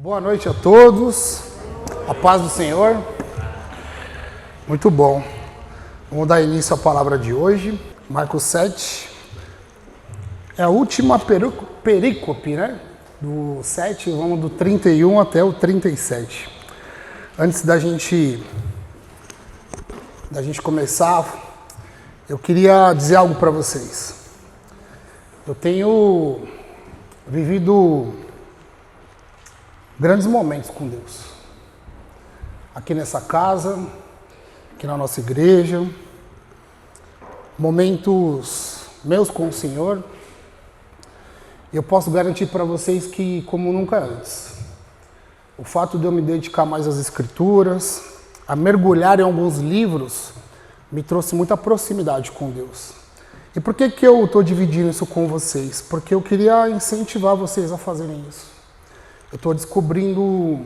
Boa noite a todos, a paz do Senhor. Muito bom. Vamos dar início à palavra de hoje, Marcos 7. É a última perícope, né? Do 7, vamos do 31 até o 37. Antes da gente começar, eu queria dizer algo para vocês. Eu tenho vivido grandes momentos com Deus. Aqui nessa casa, aqui na nossa igreja. Momentos meus com o Senhor. E eu posso garantir para vocês que, como nunca antes, o fato de eu me dedicar mais às Escrituras, a mergulhar em alguns livros, me trouxe muita proximidade com Deus. E por que eu estou dividindo isso com vocês? Porque eu queria incentivar vocês a fazerem isso. Eu estou descobrindo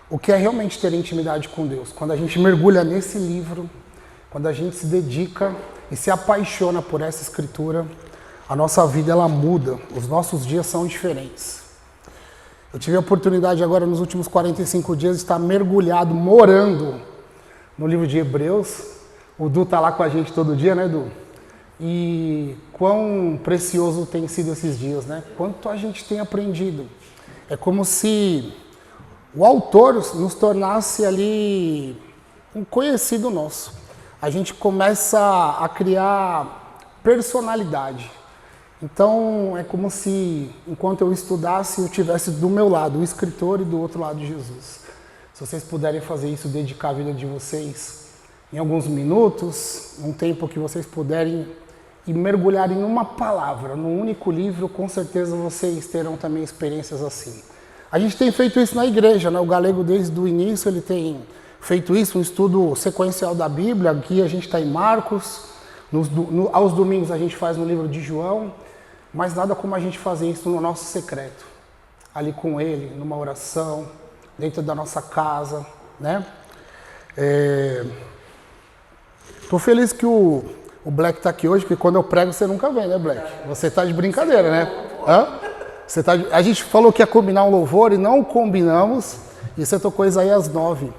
o que é realmente ter intimidade com Deus. Quando a gente mergulha nesse livro, quando a gente se dedica e se apaixona por essa escritura, a nossa vida ela muda, os nossos dias são diferentes. Eu tive a oportunidade agora nos últimos 45 dias de estar mergulhado, morando no livro de Hebreus. O Du está lá com a gente todo dia, né, Du? E quão precioso tem sido esses dias, né? Quanto a gente tem aprendido. É como se o autor nos tornasse ali um conhecido nosso. A gente começa a criar personalidade. Então, é como se, enquanto eu estudasse, eu tivesse do meu lado o escritor e do outro lado Jesus. Se vocês puderem fazer isso, dedicar a vida de vocês em alguns minutos, um tempo que vocês puderem, e mergulharem numa palavra, num único livro, com certeza vocês terão também experiências assim. A gente tem feito isso na igreja, né? O Galego desde o início ele tem feito isso, um estudo sequencial da Bíblia. Aqui a gente está em Marcos, aos domingos a gente faz no livro de João, mas nada como a gente fazer isso no nosso secreto, ali com ele, numa oração, dentro da nossa casa, né? Tô feliz que o Black tá aqui hoje, porque quando eu prego você nunca vem, né, Black? Você tá de brincadeira, né? Hã? A gente falou que ia combinar um louvor e não combinamos, e você tocou Isaías 9,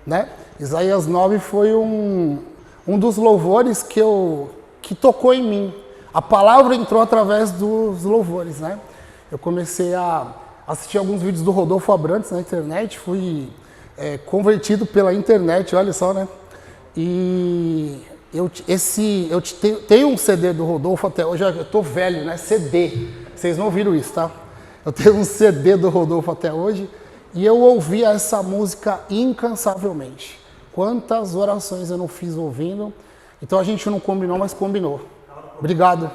né? Isaías 9 foi um dos louvores que tocou em mim. A palavra entrou através dos louvores, né? Eu comecei a assistir alguns vídeos do Rodolfo Abrantes na internet, fui convertido pela internet, olha só, né? E eu tenho um CD do Rodolfo até hoje, eu tô velho, né? CD. Vocês não ouviram isso, tá? Eu tenho um CD do Rodolfo até hoje e eu ouvia essa música incansavelmente. Quantas orações eu não fiz ouvindo. Então a gente não combinou, mas combinou. Obrigado.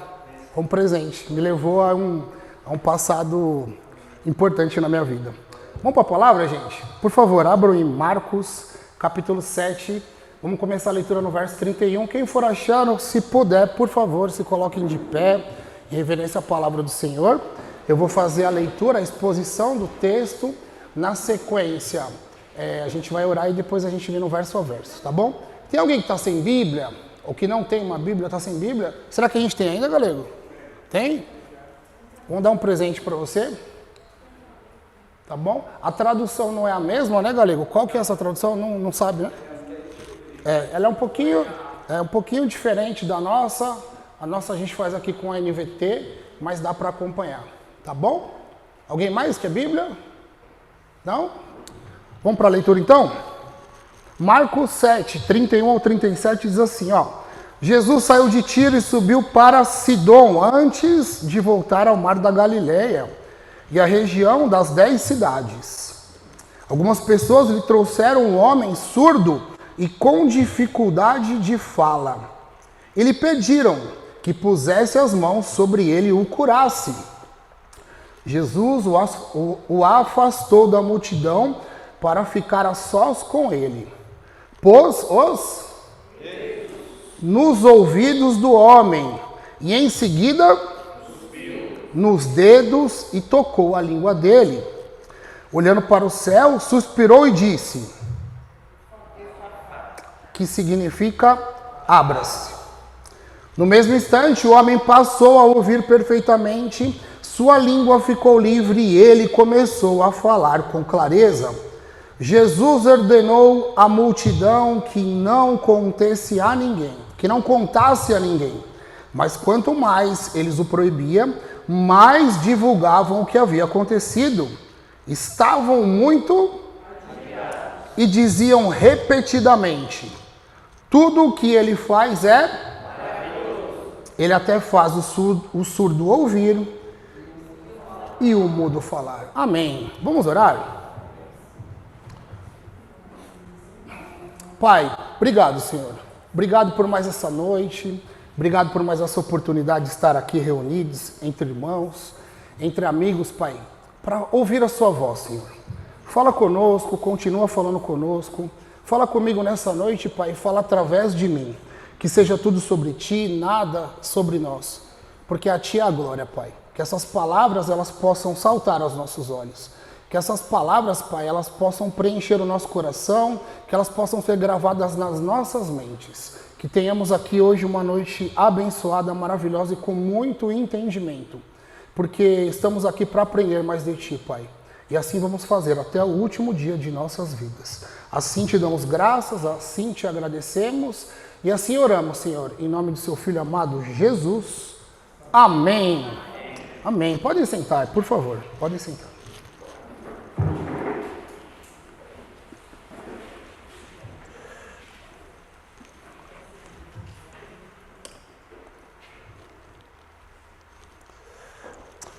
Foi um presente. Me levou a um passado importante na minha vida. Vamos para a palavra, gente? Por favor, abram em Marcos, capítulo 7. Vamos começar a leitura no verso 31. Quem for achando, se puder, por favor, se coloquem de pé, em reverência à palavra do Senhor. Eu vou fazer a leitura, a exposição do texto. Na sequência, a gente vai orar e depois a gente lê no verso a verso, tá bom? Tem alguém que está sem Bíblia, ou que não tem uma Bíblia, está sem Bíblia? Será que a gente tem ainda, Galego? Tem? Vamos dar um presente para você? Tá bom? A tradução não é a mesma, né, Galego? Qual que é essa tradução? Não sabe, né? Ela é um pouquinho diferente da nossa. A nossa a gente faz aqui com a NVT, mas dá para acompanhar, tá bom? Alguém mais quer Bíblia? Não? Vamos para a leitura então? Marcos 7, 31 ao 37 diz assim, ó. Jesus saiu de Tiro e subiu para Sidom antes de voltar ao mar da Galileia e à região das 10 cidades. Algumas pessoas lhe trouxeram um homem surdo e com dificuldade de fala. E lhe pediram que pusesse as mãos sobre ele e o curasse. Jesus o afastou da multidão para ficar a sós com ele. Pôs-os nos ouvidos do homem e em seguida nos dedos e tocou a língua dele. Olhando para o céu, suspirou e disse, que significa abra-se. No mesmo instante, o homem passou a ouvir perfeitamente, Sua língua ficou livre e ele começou a falar com clareza. Jesus ordenou à multidão que não contasse a ninguém. Mas quanto mais eles o proibiam, mais divulgavam o que havia acontecido. Estavam muito e diziam repetidamente: tudo o que ele faz é maravilhoso. Ele até faz o surdo ouvir e o mudo falar. Amém. Vamos orar? Pai, obrigado, Senhor. Obrigado por mais essa noite. Obrigado por mais essa oportunidade de estar aqui reunidos entre irmãos, entre amigos, Pai, para ouvir a sua voz, Senhor. Fala conosco, continua falando conosco. Fala comigo nessa noite, Pai, fala através de mim. Que seja tudo sobre Ti, nada sobre nós. Porque a Ti é a glória, Pai. Que essas palavras, elas possam saltar aos nossos olhos. Que essas palavras, Pai, elas possam preencher o nosso coração, que elas possam ser gravadas nas nossas mentes. Que tenhamos aqui hoje uma noite abençoada, maravilhosa e com muito entendimento. Porque estamos aqui para aprender mais de Ti, Pai. E assim vamos fazer até o último dia de nossas vidas. Assim Te damos graças, assim Te agradecemos e assim oramos, Senhor, em nome do Seu Filho amado Jesus. Amém. Amém. Podem sentar, por favor. Podem sentar.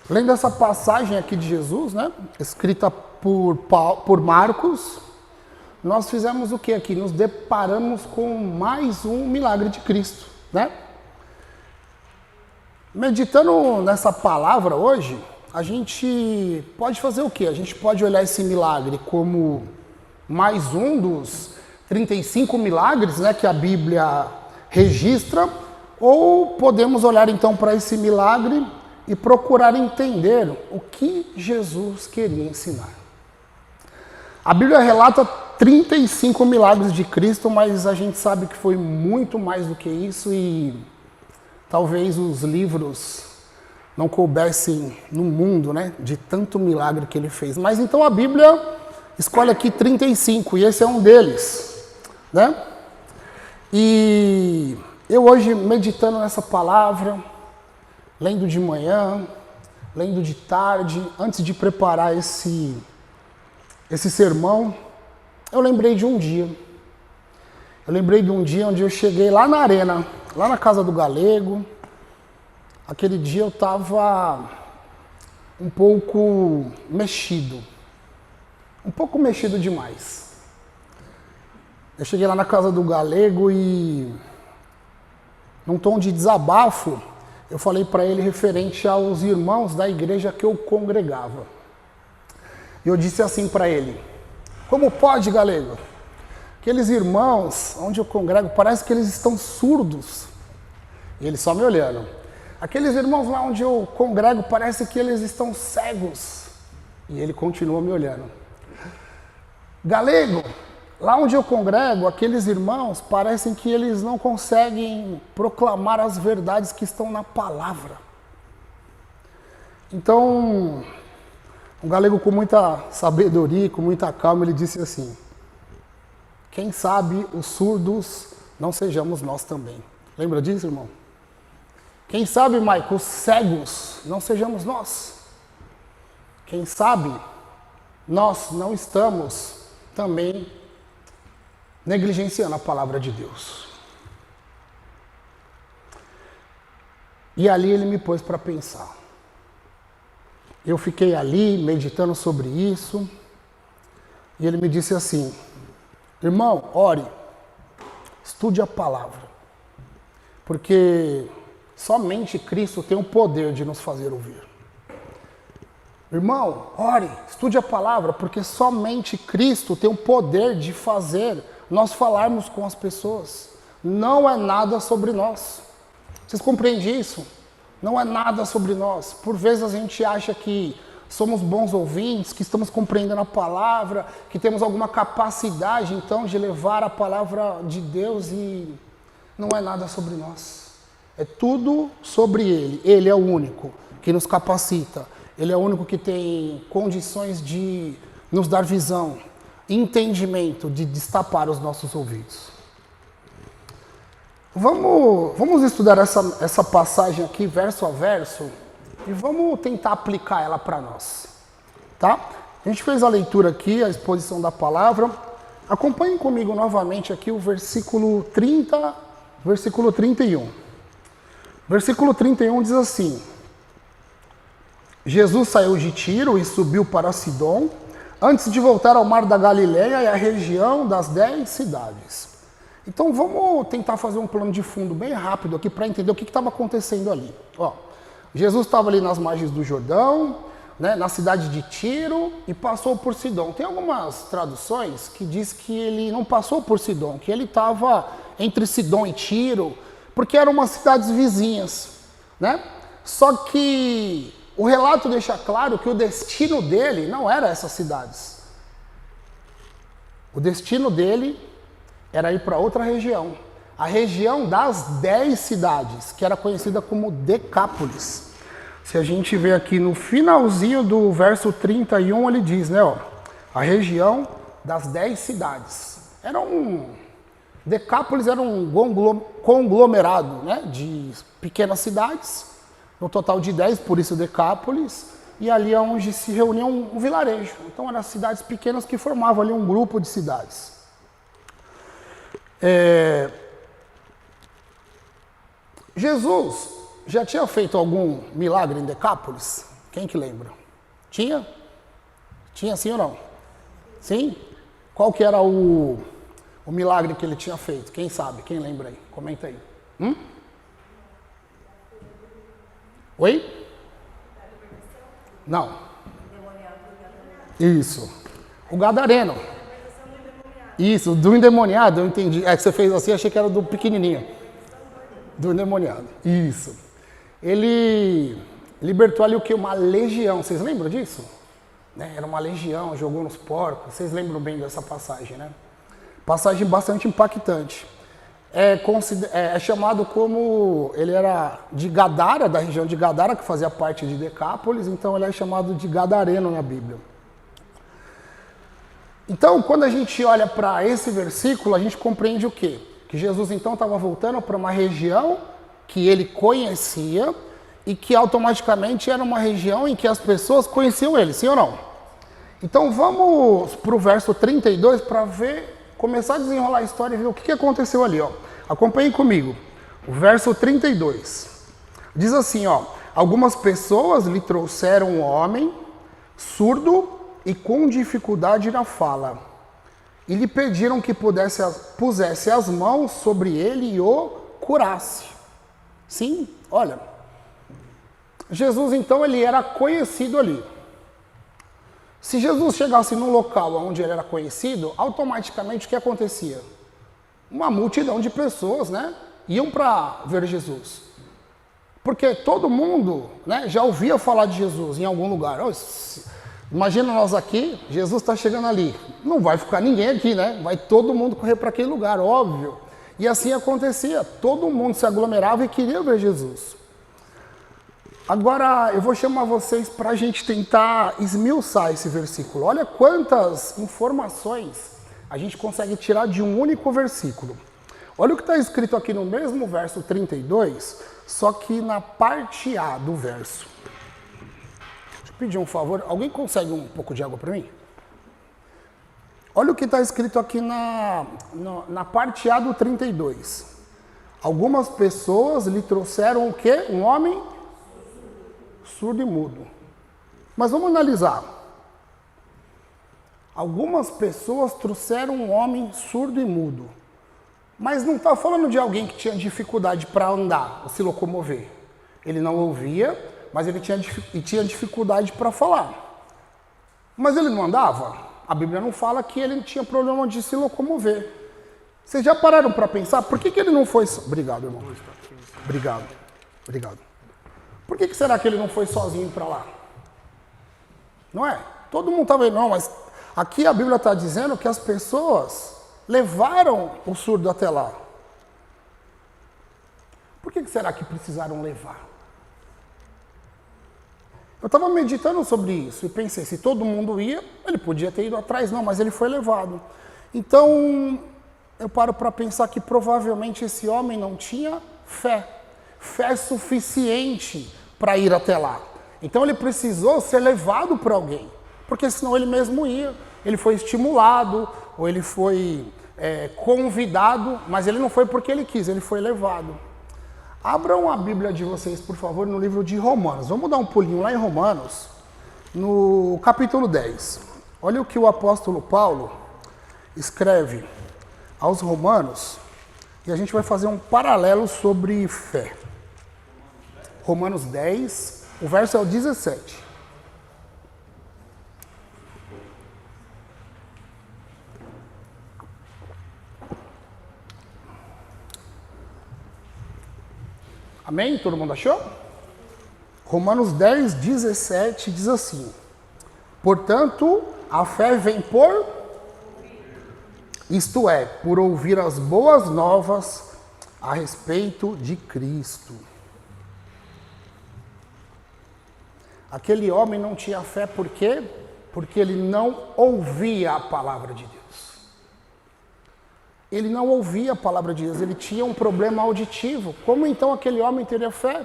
Lendo essa passagem aqui de Jesus, né, escrita por Marcos, nós fizemos o que aqui? Nos deparamos com mais um milagre de Cristo, né? Meditando nessa palavra hoje, a gente pode fazer o quê? A gente pode olhar esse milagre como mais um dos 35 milagres, né, que a Bíblia registra, ou podemos olhar então para esse milagre e procurar entender o que Jesus queria ensinar. A Bíblia relata 35 milagres de Cristo, mas a gente sabe que foi muito mais do que isso e talvez os livros não coubessem no mundo, né, de tanto milagre que ele fez. Mas então a Bíblia escolhe aqui 35 e esse é um deles, né? E eu hoje meditando nessa palavra, lendo de manhã, lendo de tarde, antes de preparar esse sermão, eu lembrei de um dia. Eu lembrei de um dia onde eu cheguei lá na arena, lá na casa do Galego. Aquele dia eu estava um pouco mexido demais. Eu cheguei lá na casa do Galego e, num tom de desabafo, eu falei para ele referente aos irmãos da igreja que eu congregava. E eu disse assim para ele: como pode, Galego? Aqueles irmãos onde eu congrego, parece que eles estão surdos. E ele só me olhando. Aqueles irmãos lá onde eu congrego, parece que eles estão cegos. E ele continua me olhando. Galego, lá onde eu congrego, aqueles irmãos parecem que eles não conseguem proclamar as verdades que estão na palavra. Então, o Galego, com muita sabedoria, com muita calma, ele disse assim: quem sabe os surdos não sejamos nós também. Lembra disso, irmão? Quem sabe, Maico, os cegos não sejamos nós. Quem sabe nós não estamos também negligenciando a palavra de Deus. E ali ele me pôs para pensar. Eu fiquei ali meditando sobre isso e ele me disse assim: irmão, ore, estude a palavra, porque somente Cristo tem o poder de nos fazer ouvir. Irmão, ore, estude a palavra, porque somente Cristo tem o poder de fazer nós falarmos com as pessoas. Não é nada sobre nós. Vocês compreendem isso? Não é nada sobre nós. Por vezes a gente acha que somos bons ouvintes, que estamos compreendendo a palavra, que temos alguma capacidade então de levar a palavra de Deus, e não é nada sobre nós. É tudo sobre Ele. Ele é o único que nos capacita. Ele é o único que tem condições de nos dar visão, entendimento, de destapar os nossos ouvidos. Vamos estudar essa passagem aqui, verso a verso, e vamos tentar aplicar ela para nós. Tá? A gente fez a leitura aqui, a exposição da palavra. Acompanhem comigo novamente aqui o versículo 30, versículo 31. Versículo 31 diz assim: Jesus saiu de Tiro e subiu para Sidom, antes de voltar ao mar da Galileia e à região das 10 cidades. Então vamos tentar fazer um plano de fundo bem rápido aqui para entender o que estava acontecendo ali. Ó, Jesus estava ali nas margens do Jordão, né, na cidade de Tiro, e passou por Sidom. Tem algumas traduções que diz que ele não passou por Sidom, que ele estava entre Sidom e Tiro, porque eram umas cidades vizinhas, né? Só que o relato deixa claro que o destino dele não era essas cidades. O destino dele era ir para outra região. A região das 10 cidades, que era conhecida como Decápolis. Se a gente vê aqui no finalzinho do verso 31, ele diz, né, ó, a região das 10 cidades. Decápolis era um conglomerado, né, de pequenas cidades, no total de 10, por isso Decápolis, e ali é onde se reunia um vilarejo. Então eram cidades pequenas que formavam ali um grupo de cidades. Jesus já tinha feito algum milagre em Decápolis? Quem que lembra? Tinha? Tinha sim ou não? Sim? Qual que era o milagre que ele tinha feito? Quem sabe? Quem lembra aí? Comenta aí. Oi? Não. Isso. O gadareno. Isso, do endemoniado, eu entendi. É que você fez assim, achei que era do pequenininho. Do endemoniado. Isso. Ele libertou ali o que? Uma legião. Vocês lembram disso? Né? Era uma legião, jogou nos porcos. Vocês lembram bem dessa passagem, né? Passagem bastante impactante. É chamado como... Ele era de Gadara, da região de Gadara, que fazia parte de Decápolis. Então ele é chamado de gadareno na Bíblia. Então, quando a gente olha para esse versículo, a gente compreende o quê? Que Jesus então estava voltando para uma região que ele conhecia e que automaticamente era uma região em que as pessoas conheciam ele, sim ou não? Então vamos para o verso 32 para começar a desenrolar a história e ver o que aconteceu ali. Ó. Acompanhem comigo. O verso 32 diz assim, ó: algumas pessoas lhe trouxeram um homem surdo e com dificuldade na fala, e lhe pediram que pusesse as mãos sobre ele e o curasse. Sim, olha, Jesus então ele era conhecido ali. Se Jesus chegasse num local onde ele era conhecido, automaticamente o que acontecia? Uma multidão de pessoas, né, iam para ver Jesus. Porque todo mundo, né, já ouvia falar de Jesus em algum lugar. Imagina nós aqui, Jesus está chegando ali. Não vai ficar ninguém aqui, né? Vai todo mundo correr para aquele lugar, óbvio. E assim acontecia. Todo mundo se aglomerava e queria ver Jesus. Agora, eu vou chamar vocês para a gente tentar esmiuçar esse versículo. Olha quantas informações a gente consegue tirar de um único versículo. Olha o que está escrito aqui no mesmo verso 32, só que na parte A do verso. Pedir um favor, alguém consegue um pouco de água para mim? Olha o que está escrito aqui na parte A do 32. Algumas pessoas lhe trouxeram o quê? Um homem surdo e mudo. Mas vamos analisar. Algumas pessoas trouxeram um homem surdo e mudo. Mas não está falando de alguém que tinha dificuldade para andar, ou se locomover. Ele não ouvia, mas ele tinha dificuldade para falar. Mas ele não andava? A Bíblia não fala que ele tinha problema de se locomover. Vocês já pararam para pensar por que ele não foi... Obrigado, irmão. Obrigado. Por que será que ele não foi sozinho para lá? Não é? Todo mundo estava vendo, não, mas aqui a Bíblia está dizendo que as pessoas levaram o surdo até lá. Por que será que precisaram levar? Eu estava meditando sobre isso e pensei, se todo mundo ia, ele podia ter ido atrás, não, mas ele foi levado. Então, eu paro para pensar que provavelmente esse homem não tinha fé suficiente para ir até lá. Então ele precisou ser levado por alguém, porque senão ele mesmo ia. Ele foi estimulado, ou ele foi convidado, mas ele não foi porque ele quis, ele foi levado. Abram a Bíblia de vocês, por favor, no livro de Romanos. Vamos dar um pulinho lá em Romanos, no capítulo 10. Olha o que o apóstolo Paulo escreve aos Romanos, e a gente vai fazer um paralelo sobre fé. Romanos 10, o verso é o 17. Amém? Todo mundo achou? Romanos 10, 17 diz assim: portanto, a fé vem por, isto é, por ouvir as boas novas a respeito de Cristo. Aquele homem não tinha fé por quê? Porque ele não ouvia a palavra de Deus. Ele não ouvia a palavra de Deus, ele tinha um problema auditivo. Como então aquele homem teria fé?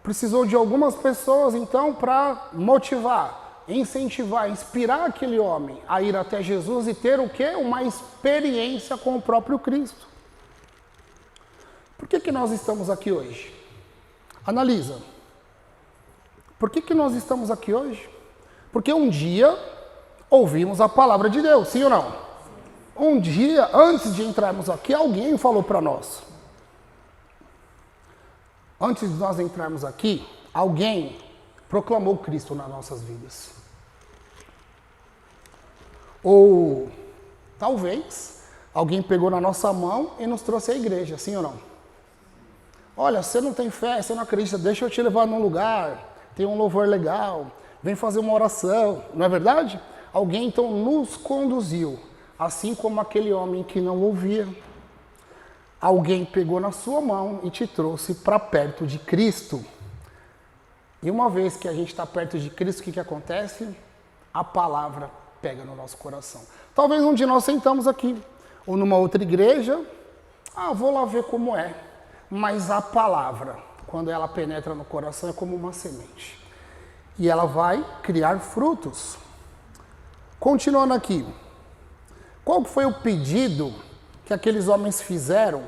Precisou de algumas pessoas então para motivar, incentivar, inspirar aquele homem a ir até Jesus e ter o quê? Uma experiência com o próprio Cristo. Por que nós estamos aqui hoje? Analisa. Por que nós estamos aqui hoje? Porque um dia ouvimos a palavra de Deus, sim ou não? Um dia, antes de entrarmos aqui, alguém falou para nós. Antes de nós entrarmos aqui, alguém proclamou Cristo nas nossas vidas. Ou, talvez, alguém pegou na nossa mão e nos trouxe à igreja, sim ou não? Olha, você não tem fé, você não acredita, deixa eu te levar num lugar, tem um louvor legal, vem fazer uma oração, não é verdade? Alguém então nos conduziu. Assim como aquele homem que não ouvia, alguém pegou na sua mão e te trouxe para perto de Cristo. E uma vez que a gente está perto de Cristo, o que acontece? A palavra pega no nosso coração. Talvez um dia nós sentamos aqui, ou numa outra igreja, vou lá ver como é. Mas a palavra, quando ela penetra no coração, é como uma semente. E ela vai criar frutos. Continuando aqui. Qual foi o pedido que aqueles homens fizeram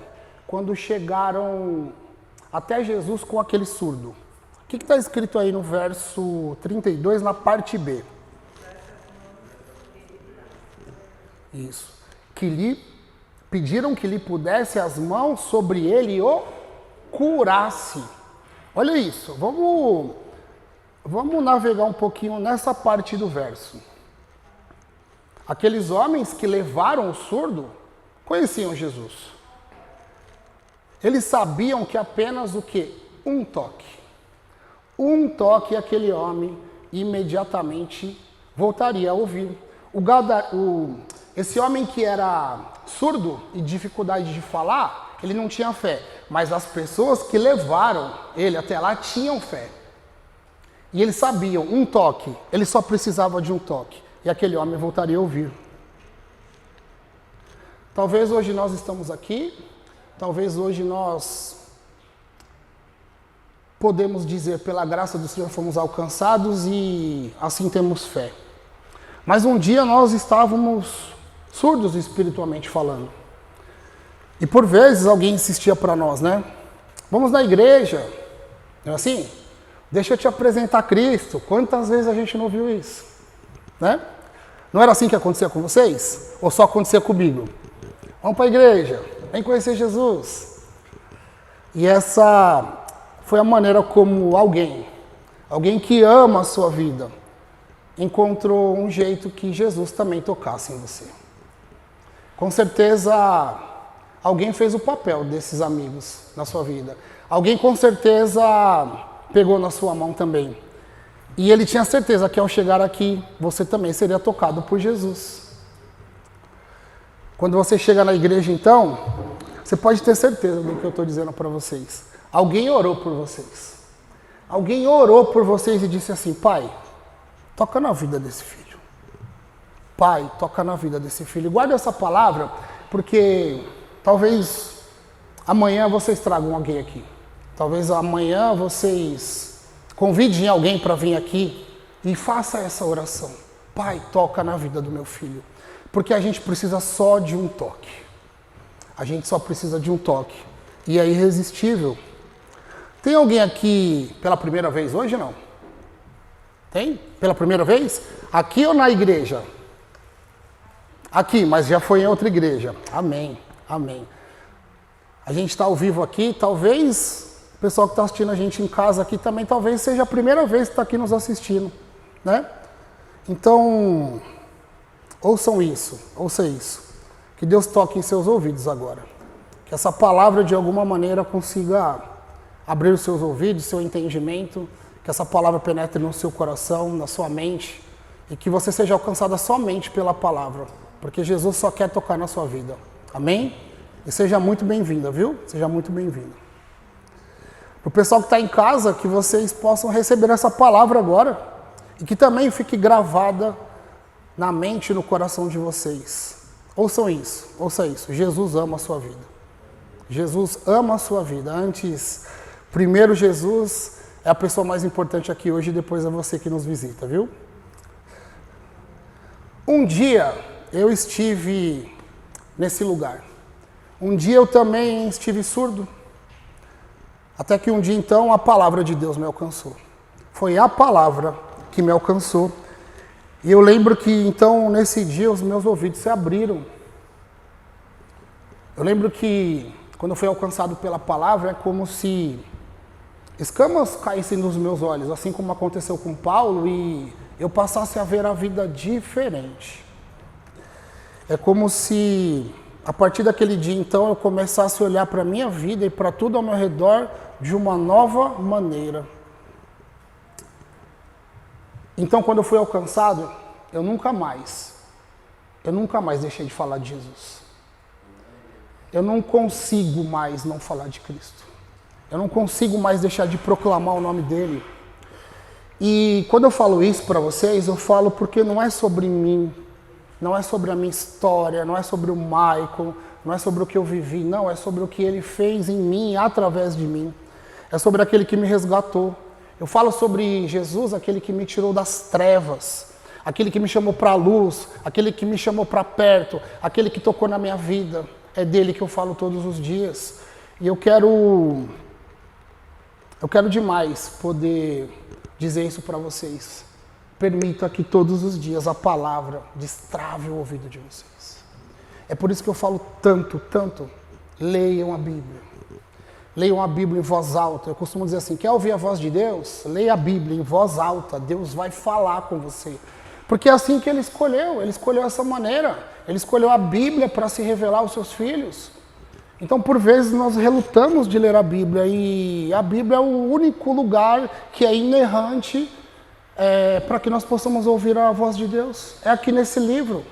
quando chegaram até Jesus com aquele surdo? O que está escrito aí no verso 32, na parte B? Isso. Pediram que lhe pudesse as mãos sobre ele e o curasse. Olha isso. Vamos navegar um pouquinho nessa parte do verso. Aqueles homens que levaram o surdo conheciam Jesus. Eles sabiam que apenas o quê? Um toque. Um toque, aquele homem imediatamente voltaria a ouvir. Esse homem que era surdo e dificuldade de falar, ele não tinha fé. Mas as pessoas que levaram ele até lá tinham fé. E eles sabiam, um toque, ele só precisava de um toque. E aquele homem voltaria a ouvir. Talvez hoje nós estamos aqui, talvez hoje nós podemos dizer, pela graça do Senhor fomos alcançados e assim temos fé. Mas um dia nós estávamos surdos espiritualmente falando. E por vezes alguém insistia para nós, né? Vamos na igreja, não é assim? Deixa eu te apresentar Cristo. Quantas vezes a gente não ouviu isso? Né? Não era assim que acontecia com vocês? Ou só acontecia comigo? Vamos para a igreja, vem conhecer Jesus. E essa foi a maneira como alguém que ama a sua vida, encontrou um jeito que Jesus também tocasse em você. Com certeza, alguém fez o papel desses amigos na sua vida. Alguém com certeza pegou na sua mão também. E ele tinha certeza que ao chegar aqui, você também seria tocado por Jesus. Quando você chega na igreja, então, você pode ter certeza do que eu estou dizendo para vocês. Alguém orou por vocês. Alguém orou por vocês e disse assim: Pai, toca na vida desse filho. Pai, toca na vida desse filho. Guarda essa palavra, porque talvez amanhã vocês tragam alguém aqui. Talvez amanhã vocês convidem alguém para vir aqui e faça essa oração. Pai, toca na vida do meu filho. Porque a gente precisa só de um toque. A gente só precisa de um toque. E é irresistível. Tem alguém aqui pela primeira vez hoje, não? Tem? Pela primeira vez? Aqui ou na igreja? Aqui, mas já foi em outra igreja. Amém, amém. A gente está ao vivo aqui, talvez o pessoal que está assistindo a gente em casa aqui também, talvez seja a primeira vez que está aqui nos assistindo, né? Então, ouçam isso, ouça isso. Que Deus toque em seus ouvidos agora. Que essa palavra de alguma maneira consiga abrir os seus ouvidos, seu entendimento, que essa palavra penetre no seu coração, na sua mente, e que você seja alcançada somente pela palavra, porque Jesus só quer tocar na sua vida. Amém? E seja muito bem-vinda, viu? Seja muito bem-vinda. Para o pessoal que está em casa, que vocês possam receber essa palavra agora, e que também fique gravada na mente e no coração de vocês. Ouçam isso, ouça isso. Jesus ama a sua vida. Jesus ama a sua vida. Primeiro Jesus é a pessoa mais importante aqui hoje, e depois é você que nos visita, viu? Um dia eu estive nesse lugar. Um dia eu também estive surdo. Até que um dia então a palavra de Deus me alcançou. Foi a palavra que me alcançou. E eu lembro que então nesse dia os meus ouvidos se abriram. Eu lembro que quando eu fui alcançado pela palavra é como se escamas caíssem dos meus olhos, assim como aconteceu com Paulo, e eu passasse a ver a vida diferente. É como se, a partir daquele dia, então, eu começasse a olhar para a minha vida e para tudo ao meu redor de uma nova maneira. Então, quando eu fui alcançado, eu nunca mais deixei de falar de Jesus. Eu não consigo mais não falar de Cristo. Eu não consigo mais deixar de proclamar o nome dele. E quando eu falo isso para vocês, eu falo porque não é sobre mim, não é sobre a minha história, não é sobre o Michael, não é sobre o que eu vivi, não, é sobre o que ele fez em mim, através de mim. É sobre aquele que me resgatou. Eu falo sobre Jesus, aquele que me tirou das trevas, aquele que me chamou para a luz, aquele que me chamou para perto, aquele que tocou na minha vida. É dele que eu falo todos os dias. E eu quero demais poder dizer isso para vocês. Permita que todos os dias a palavra destrave o ouvido de vocês. É por isso que eu falo tanto, leiam a Bíblia. Leiam a Bíblia em voz alta. Eu costumo dizer assim, quer ouvir a voz de Deus? Leia a Bíblia em voz alta. Deus vai falar com você. Porque é assim que ele escolheu essa maneira. Ele escolheu a Bíblia para se revelar aos seus filhos. Então, por vezes, nós relutamos de ler a Bíblia, e a Bíblia é o único lugar que é inerrante para que nós possamos ouvir a voz de Deus. É aqui nesse livro.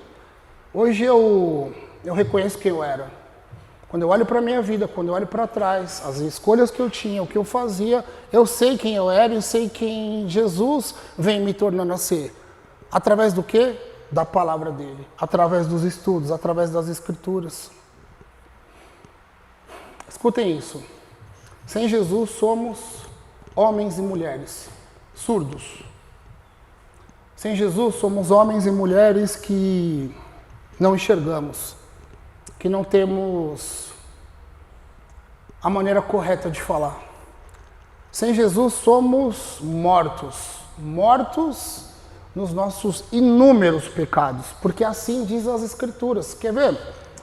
Hoje eu reconheço quem eu era. Quando eu olho para a minha vida, quando eu olho para trás, as escolhas que eu tinha, o que eu fazia, eu sei quem eu era e sei quem Jesus vem me tornando a ser. Através do quê? Da palavra dele. Através dos estudos, através das escrituras. Escutem isso. Sem Jesus somos homens e mulheres surdos. Sem Jesus somos homens e mulheres que não enxergamos, que não temos a maneira correta de falar. Sem Jesus somos mortos nos nossos inúmeros pecados, porque assim diz as Escrituras. Quer ver?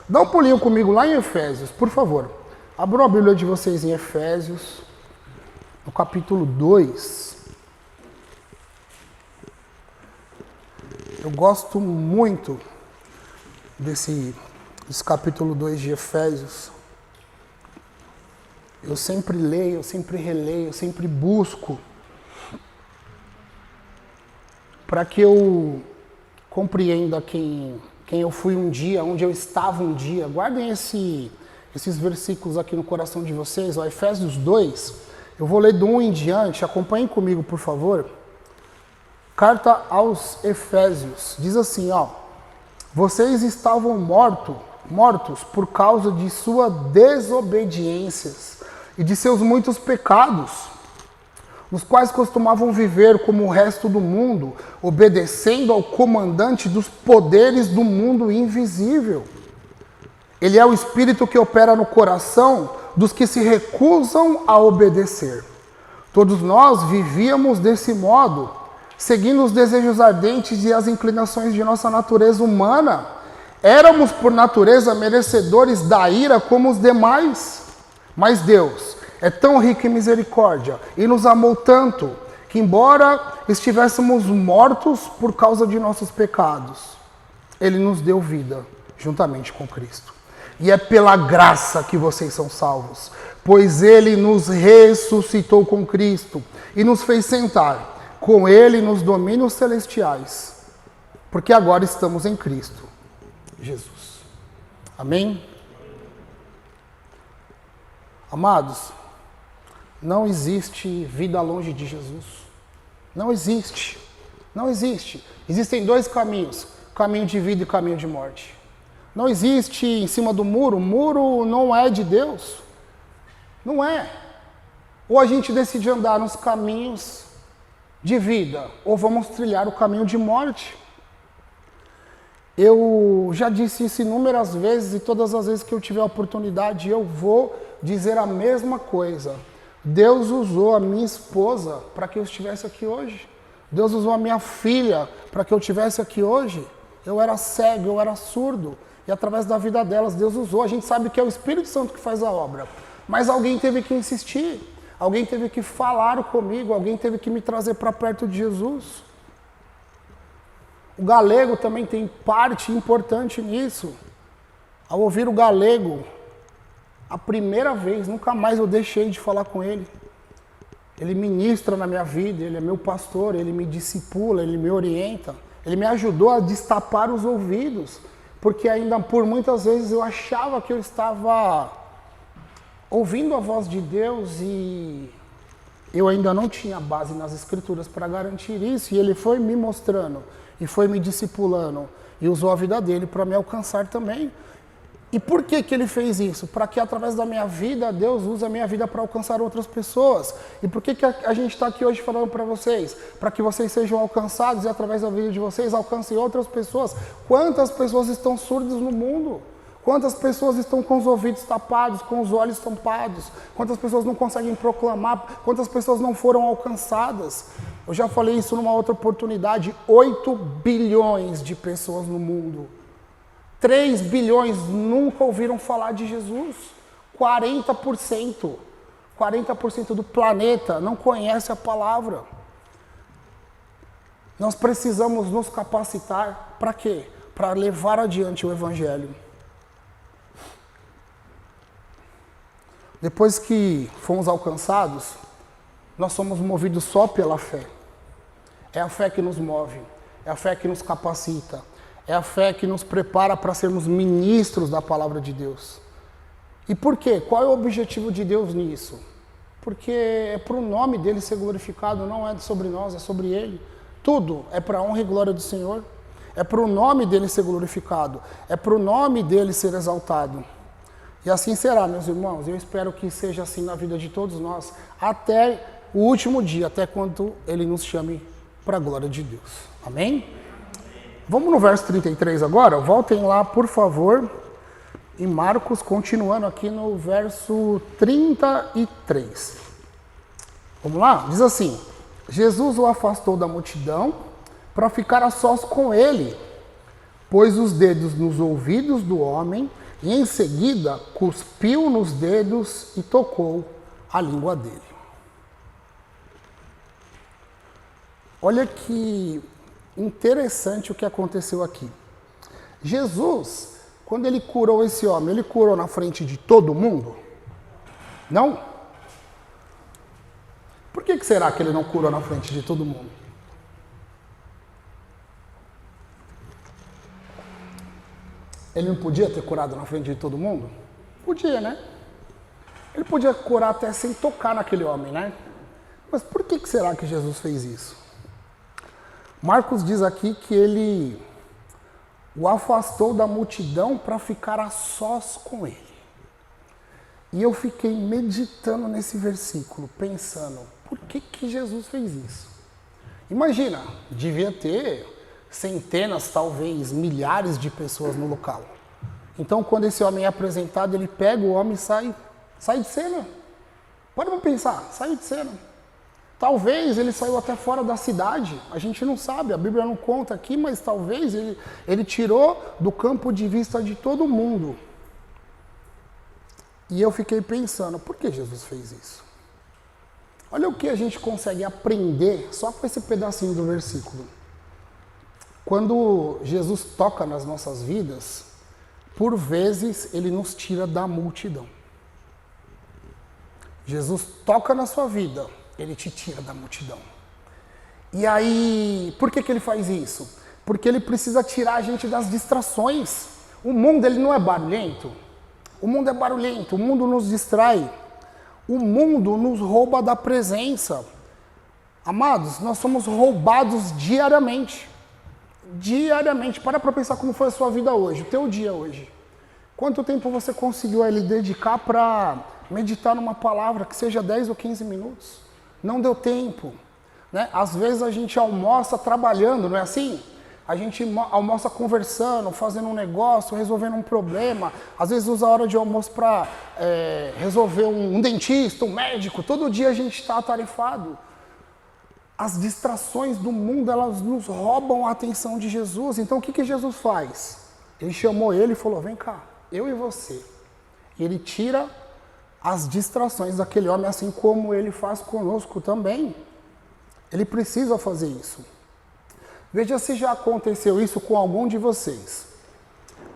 Dá um pulinho comigo lá em Efésios, por favor. Abram a Bíblia de vocês em Efésios, no capítulo 2. Eu gosto muito desse capítulo 2 de Efésios. Eu sempre leio, eu sempre releio, eu sempre busco para que eu compreenda quem eu fui um dia, onde eu estava um dia. Guardem esses versículos aqui no coração de vocês. Ó, Efésios 2, Eu vou ler do 1 em diante, acompanhem comigo, por favor. Carta aos Efésios, diz assim, ó. Vocês estavam mortos por causa de suas desobediências e de seus muitos pecados, nos quais costumavam viver como o resto do mundo, obedecendo ao comandante dos poderes do mundo invisível. Ele é o espírito que opera no coração dos que se recusam a obedecer. Todos nós vivíamos desse modo, seguindo os desejos ardentes e as inclinações de nossa natureza humana. Éramos, por natureza, merecedores da ira como os demais. Mas Deus é tão rico em misericórdia e nos amou tanto que, embora estivéssemos mortos por causa de nossos pecados, Ele nos deu vida juntamente com Cristo. E é pela graça que vocês são salvos, pois Ele nos ressuscitou com Cristo e nos fez sentar com Ele nos domínios celestiais, porque agora estamos em Cristo Jesus. Amém? Amados, não existe vida longe de Jesus. Não existe. Não existe. Existem dois caminhos, caminho de vida e caminho de morte. Não existe em cima do muro. O muro não é de Deus. Não é. Ou a gente decide andar nos caminhos de vida, ou vamos trilhar o caminho de morte. Eu já disse isso inúmeras vezes, e todas as vezes que eu tiver a oportunidade, eu vou dizer a mesma coisa. Deus usou a minha esposa para que eu estivesse aqui hoje. Deus usou a minha filha para que eu estivesse aqui hoje. Eu era cego, eu era surdo, e através da vida delas, Deus usou. A gente sabe que é o Espírito Santo que faz a obra, mas alguém teve que insistir. Alguém teve que falar comigo, alguém teve que me trazer para perto de Jesus. O Galego também tem parte importante nisso. Ao ouvir o Galego, a primeira vez, nunca mais eu deixei de falar com ele. Ele ministra na minha vida, ele é meu pastor, ele me discipula, ele me orienta. Ele me ajudou a destapar os ouvidos, porque ainda por muitas vezes eu achava que eu estava ouvindo a voz de Deus e eu ainda não tinha base nas Escrituras para garantir isso, e Ele foi me mostrando e foi me discipulando e usou a vida dele para me alcançar também. E por que que Ele fez isso? Para que através da minha vida, Deus use a minha vida para alcançar outras pessoas. E por que que a gente está aqui hoje falando para vocês? Para que vocês sejam alcançados e através da vida de vocês alcancem outras pessoas. Quantas pessoas estão surdas no mundo? Quantas pessoas estão com os ouvidos tapados, com os olhos tampados? Quantas pessoas não conseguem proclamar? Quantas pessoas não foram alcançadas? Eu já falei isso numa outra oportunidade. 8 bilhões de pessoas no mundo. 3 bilhões nunca ouviram falar de Jesus. 40%. 40% do planeta não conhece a palavra. Nós precisamos nos capacitar para quê? Para levar adiante o Evangelho. Depois que fomos alcançados, nós somos movidos só pela fé. É a fé que nos move, é a fé que nos capacita, é a fé que nos prepara para sermos ministros da palavra de Deus. E por quê? Qual é o objetivo de Deus nisso? Porque é para o nome dele ser glorificado, não é sobre nós, é sobre ele. Tudo é para a honra e glória do Senhor. É para o nome dele ser glorificado, é para o nome dele ser exaltado. E assim será, meus irmãos. Eu espero que seja assim na vida de todos nós, até o último dia, até quando Ele nos chame para a glória de Deus. Amém? Vamos no verso 33 agora? Voltem lá, por favor, em Marcos, continuando aqui no verso 33. Vamos lá? Diz assim: Jesus o afastou da multidão para ficar a sós com ele, pôs os dedos nos ouvidos do homem, e em seguida cuspiu nos dedos e tocou a língua dele. Olha que interessante o que aconteceu aqui. Jesus, quando ele curou esse homem, ele curou na frente de todo mundo? Não? Por que será que ele não curou na frente de todo mundo? Ele não podia ter curado na frente de todo mundo? Podia, né? Ele podia curar até sem tocar naquele homem, né? Mas por que será que Jesus fez isso? Marcos diz aqui que ele o afastou da multidão para ficar a sós com ele. E eu fiquei meditando nesse versículo, pensando, por que Jesus fez isso? Imagina, devia ter centenas, talvez milhares de pessoas no local. Então, quando esse homem é apresentado, ele pega o homem e sai de cena. Pode pensar, sai de cena. Talvez ele saiu até fora da cidade, a gente não sabe, a Bíblia não conta aqui, mas talvez ele tirou do campo de vista de todo mundo. E eu fiquei pensando, por que Jesus fez isso? Olha o que a gente consegue aprender só com esse pedacinho do versículo. Quando Jesus toca nas nossas vidas, por vezes ele nos tira da multidão. Jesus toca na sua vida, ele te tira da multidão. E aí, por que ele faz isso? Porque ele precisa tirar a gente das distrações. O mundo, ele não é barulhento. O mundo é barulhento, o mundo nos distrai. O mundo nos rouba da presença. Amados, nós somos roubados diariamente. Diariamente. Para pensar como foi a sua vida hoje, o teu dia hoje. Quanto tempo você conseguiu ali dedicar para meditar numa palavra, que seja 10 ou 15 minutos? Não deu tempo, né? Às vezes a gente almoça trabalhando, não é assim? A gente almoça conversando, fazendo um negócio, resolvendo um problema. Às vezes usa a hora de almoço para resolver um dentista, um médico. Todo dia a gente está atarefado. As distrações do mundo, elas nos roubam a atenção de Jesus. Então o que Jesus faz? Ele chamou ele e falou, vem cá, eu e você. E ele tira as distrações daquele homem, assim como ele faz conosco também. Ele precisa fazer isso. Veja se já aconteceu isso com algum de vocês.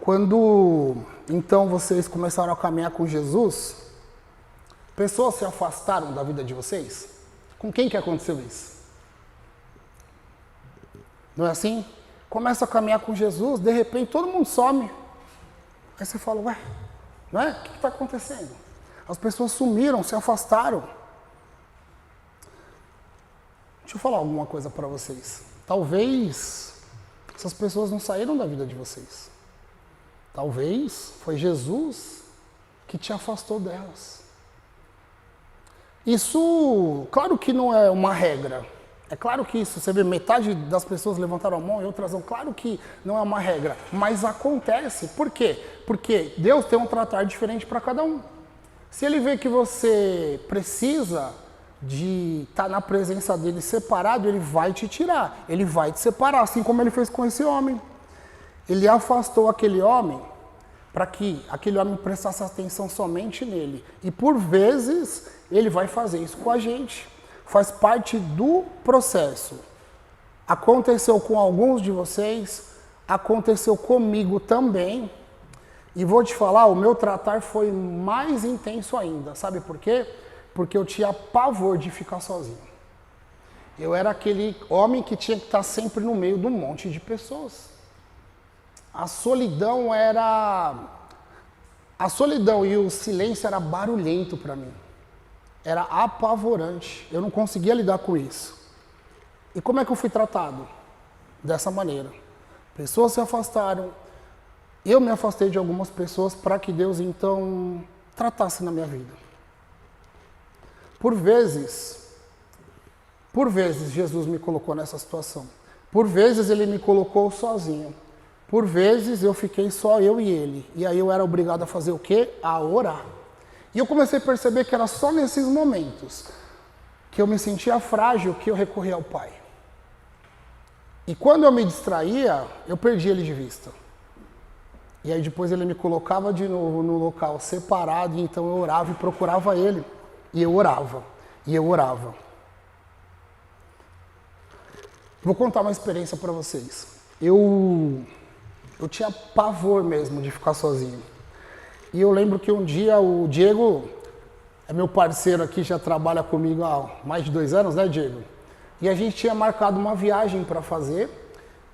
Quando, então, vocês começaram a caminhar com Jesus, pessoas se afastaram da vida de vocês? Com quem que aconteceu isso? Não é assim? Começa a caminhar com Jesus, de repente todo mundo some. Aí você fala, ué, não é? O que está acontecendo? As pessoas sumiram, se afastaram. Deixa eu falar alguma coisa para vocês. Talvez essas pessoas não saíram da vida de vocês. Talvez foi Jesus que te afastou delas. Isso, claro que não é uma regra. É claro que isso, você vê, metade das pessoas levantaram a mão e outras não. Claro que não é uma regra, mas acontece. Por quê? Porque Deus tem um tratar diferente para cada um. Se ele vê que você precisa de estar na presença dele separado, ele vai te tirar, ele vai te separar, assim como ele fez com esse homem. Ele afastou aquele homem para que aquele homem prestasse atenção somente nele. E por vezes ele vai fazer isso com a gente. Faz parte do processo. Aconteceu com alguns de vocês, aconteceu comigo também. E vou te falar, o meu tratar foi mais intenso ainda. Sabe por quê? Porque eu tinha pavor de ficar sozinho. Eu era aquele homem que tinha que estar sempre no meio de um monte de pessoas. A solidão e o silêncio era barulhento para mim. Era apavorante. Eu não conseguia lidar com isso. E como é que eu fui tratado? Dessa maneira. Pessoas se afastaram. Eu me afastei de algumas pessoas para que Deus, então, tratasse na minha vida. Por vezes, Jesus me colocou nessa situação. Por vezes, ele me colocou sozinho. Por vezes, eu fiquei só eu e ele. E aí eu era obrigado a fazer o quê? A orar. E eu comecei a perceber que era só nesses momentos que eu me sentia frágil que eu recorria ao Pai. E quando eu me distraía, eu perdia ele de vista. E aí depois ele me colocava de novo no local separado, e então eu orava e procurava ele. E eu orava. E eu orava. Vou contar uma experiência para vocês. Eu tinha pavor mesmo de ficar sozinho. E eu lembro que um dia o Diego, é meu parceiro aqui, já trabalha comigo há mais de 2 anos, né, Diego? E a gente tinha marcado uma viagem para fazer,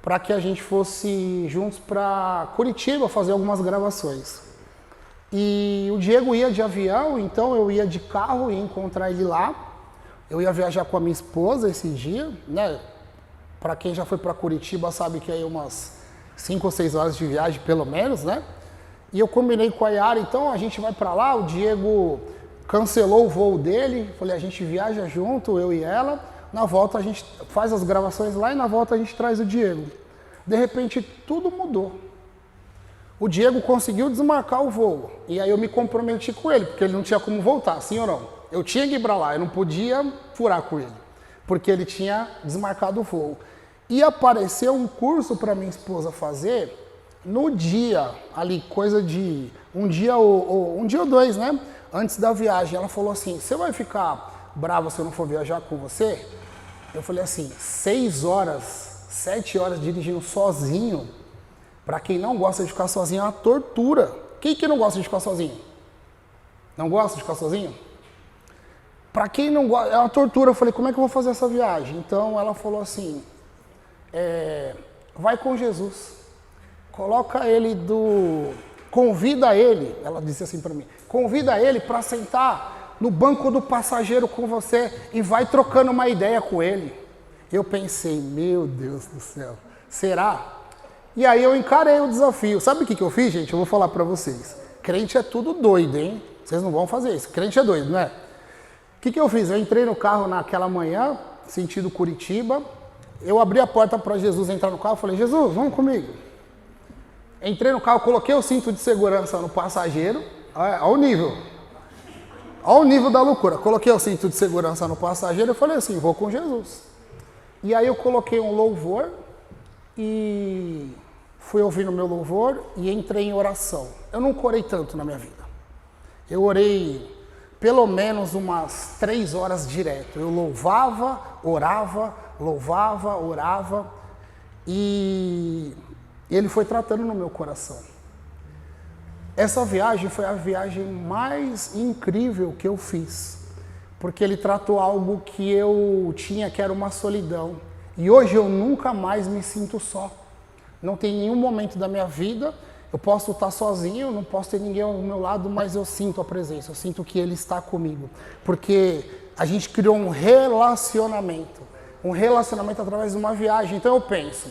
para que a gente fosse juntos para Curitiba fazer algumas gravações. E o Diego ia de avião, então eu ia de carro e ia encontrar ele lá. Eu ia viajar com a minha esposa esse dia, né? Para quem já foi para Curitiba sabe que é umas 5 ou 6 horas de viagem pelo menos, né? E eu combinei com a Yara, então a gente vai para lá, o Diego cancelou o voo dele, falei, a gente viaja junto, eu e ela, na volta a gente faz as gravações lá e na volta a gente traz o Diego. De repente tudo mudou. O Diego conseguiu desmarcar o voo, e aí eu me comprometi com ele, porque ele não tinha como voltar, sim ou não? Eu tinha que ir para lá, eu não podia furar com ele, porque ele tinha desmarcado o voo. E apareceu um curso para minha esposa fazer no dia, ali, coisa de um dia ou 2, né? Antes da viagem. Ela falou assim, você vai ficar brava se eu não for viajar com você? Eu falei assim, 6 horas, 7 horas dirigindo sozinho, para quem não gosta de ficar sozinho é uma tortura. Quem que não gosta de ficar sozinho? Não gosta de ficar sozinho? Para quem não gosta, é uma tortura. Eu falei, como é que eu vou fazer essa viagem? Então ela falou assim, vai com Jesus. Coloca ele convida ele, ela disse assim para mim, convida ele para sentar no banco do passageiro com você e vai trocando uma ideia com ele. Eu pensei, meu Deus do céu, será? E aí eu encarei o desafio. Sabe o que eu fiz, gente? Eu vou falar para vocês. Crente é tudo doido, hein? Vocês não vão fazer isso. Crente é doido, não é? O que eu fiz? Eu entrei no carro naquela manhã, sentido Curitiba. Eu abri a porta para Jesus entrar no carro. Falei, Jesus, vamos comigo. Entrei no carro, coloquei o cinto de segurança no passageiro. Olha o nível. Olha o nível da loucura. Coloquei o cinto de segurança no passageiro e falei assim, vou com Jesus. E aí eu coloquei um louvor e fui ouvindo o meu louvor e entrei em oração. Eu nunca orei tanto na minha vida. Eu orei pelo menos umas 3 horas direto. Eu louvava, orava e ele foi tratando no meu coração. Essa viagem foi a viagem mais incrível que eu fiz, porque ele tratou algo que eu tinha, que era uma solidão. E hoje eu nunca mais me sinto só. Não tem nenhum momento da minha vida, eu posso estar sozinho, não posso ter ninguém ao meu lado, mas eu sinto a presença, eu sinto que ele está comigo. Porque a gente criou um relacionamento através de uma viagem. Então eu penso,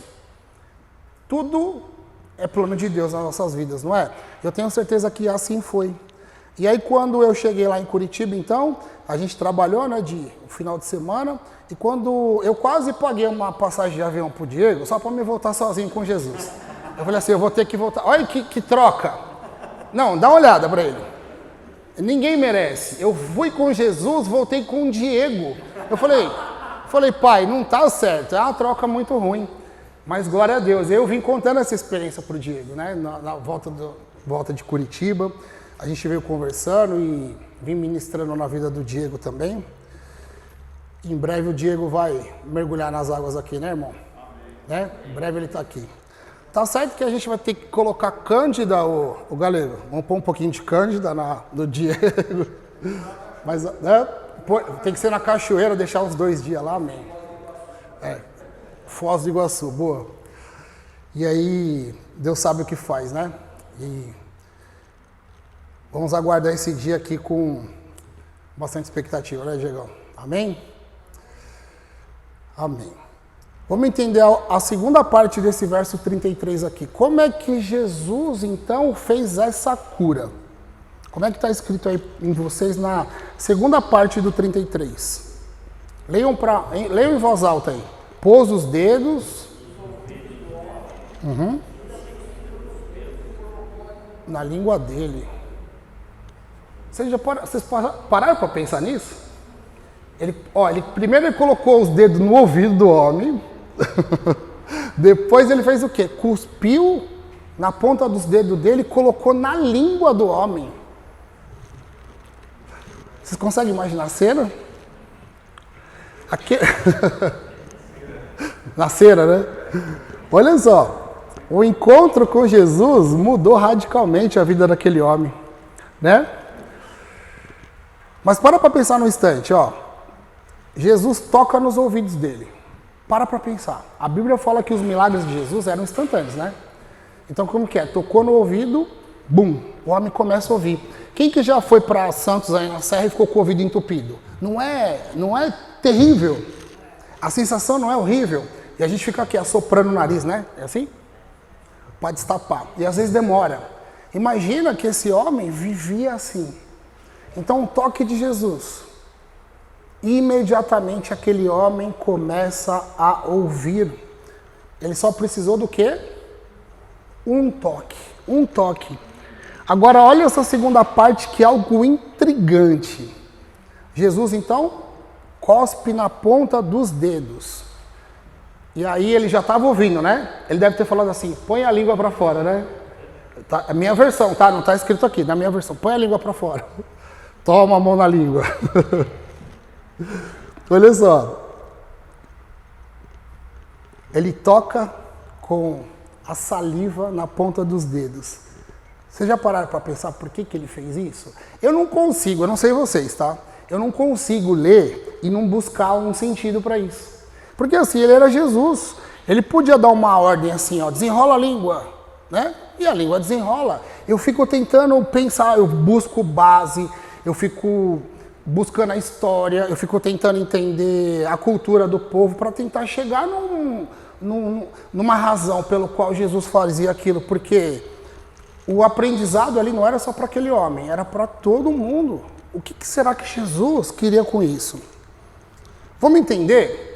tudo é plano de Deus nas nossas vidas, não é? Eu tenho certeza que assim foi. E aí quando eu cheguei lá em Curitiba, então, a gente trabalhou, né, um final de semana, e quando eu quase paguei uma passagem de avião pro Diego, só para me voltar sozinho com Jesus. Eu falei assim, eu vou ter que voltar. Olha que troca. Não, dá uma olhada para ele. Ninguém merece. Eu fui com Jesus, voltei com o Diego. Eu falei, pai, não tá certo, é uma troca muito ruim. Mas glória a Deus, eu vim contando essa experiência pro Diego, né? Na volta de Curitiba, a gente veio conversando e vim ministrando na vida do Diego também. Em breve o Diego vai mergulhar nas águas aqui, né, irmão? Né? Em breve ele tá aqui. Tá certo que a gente vai ter que colocar Cândida, o galego. Vamos pôr um pouquinho de Cândida no Diego. Mas, né? Tem que ser na cachoeira, deixar uns 2 dias lá, amém. Foz do Iguaçu, boa. E aí, Deus sabe o que faz, né? E vamos aguardar esse dia aqui com bastante expectativa, né, Diegão? Amém? Amém. Vamos entender a segunda parte desse verso 33 aqui. Como é que Jesus, então, fez essa cura? Como é que está escrito aí em vocês na segunda parte do 33? Leiam em voz alta aí. Pôs os dedos na língua dele. Vocês pararam para pensar nisso? Primeiro ele colocou os dedos no ouvido do homem. Depois ele fez o quê? Cuspiu na ponta dos dedos dele e colocou na língua do homem. Vocês conseguem imaginar a cena? Na cera, né? Olha só, o encontro com Jesus mudou radicalmente a vida daquele homem, né? Mas para pensar no instante, ó. Jesus toca nos ouvidos dele. Para pensar. A Bíblia fala que os milagres de Jesus eram instantâneos, né? Então como que é? Tocou no ouvido, Bum, o homem começa a ouvir. Quem que já foi para Santos aí na Serra e ficou com o ouvido entupido? Não é terrível? A sensação não é horrível? E a gente fica aqui assoprando o nariz, né? É assim? Pode destapar. E às vezes demora. Imagina que esse homem vivia assim. Então, o toque de Jesus. Imediatamente aquele homem começa a ouvir. Ele só precisou do quê? Um toque. Um toque. Agora, olha essa segunda parte que é algo intrigante. Jesus, então, cospe na ponta dos dedos. E aí ele já estava ouvindo, né? Ele deve ter falado assim, põe a língua para fora, né? Tá, a minha versão, tá? Não está escrito aqui, na minha versão. Põe a língua para fora. Toma a mão na língua. Olha só. Ele toca com a saliva na ponta dos dedos. Vocês já pararam para pensar por que ele fez isso? Eu não consigo, eu não sei vocês, tá? Eu não consigo ler e não buscar um sentido para isso. Porque assim, ele era Jesus. Ele podia dar uma ordem assim, ó, desenrola a língua, né? E a língua desenrola. Eu fico tentando pensar, eu busco base, eu fico buscando a história, eu fico tentando entender a cultura do povo para tentar chegar numa razão pelo qual Jesus fazia aquilo, porque o aprendizado ali não era só para aquele homem, era para todo mundo. O que será que Jesus queria com isso? Vamos entender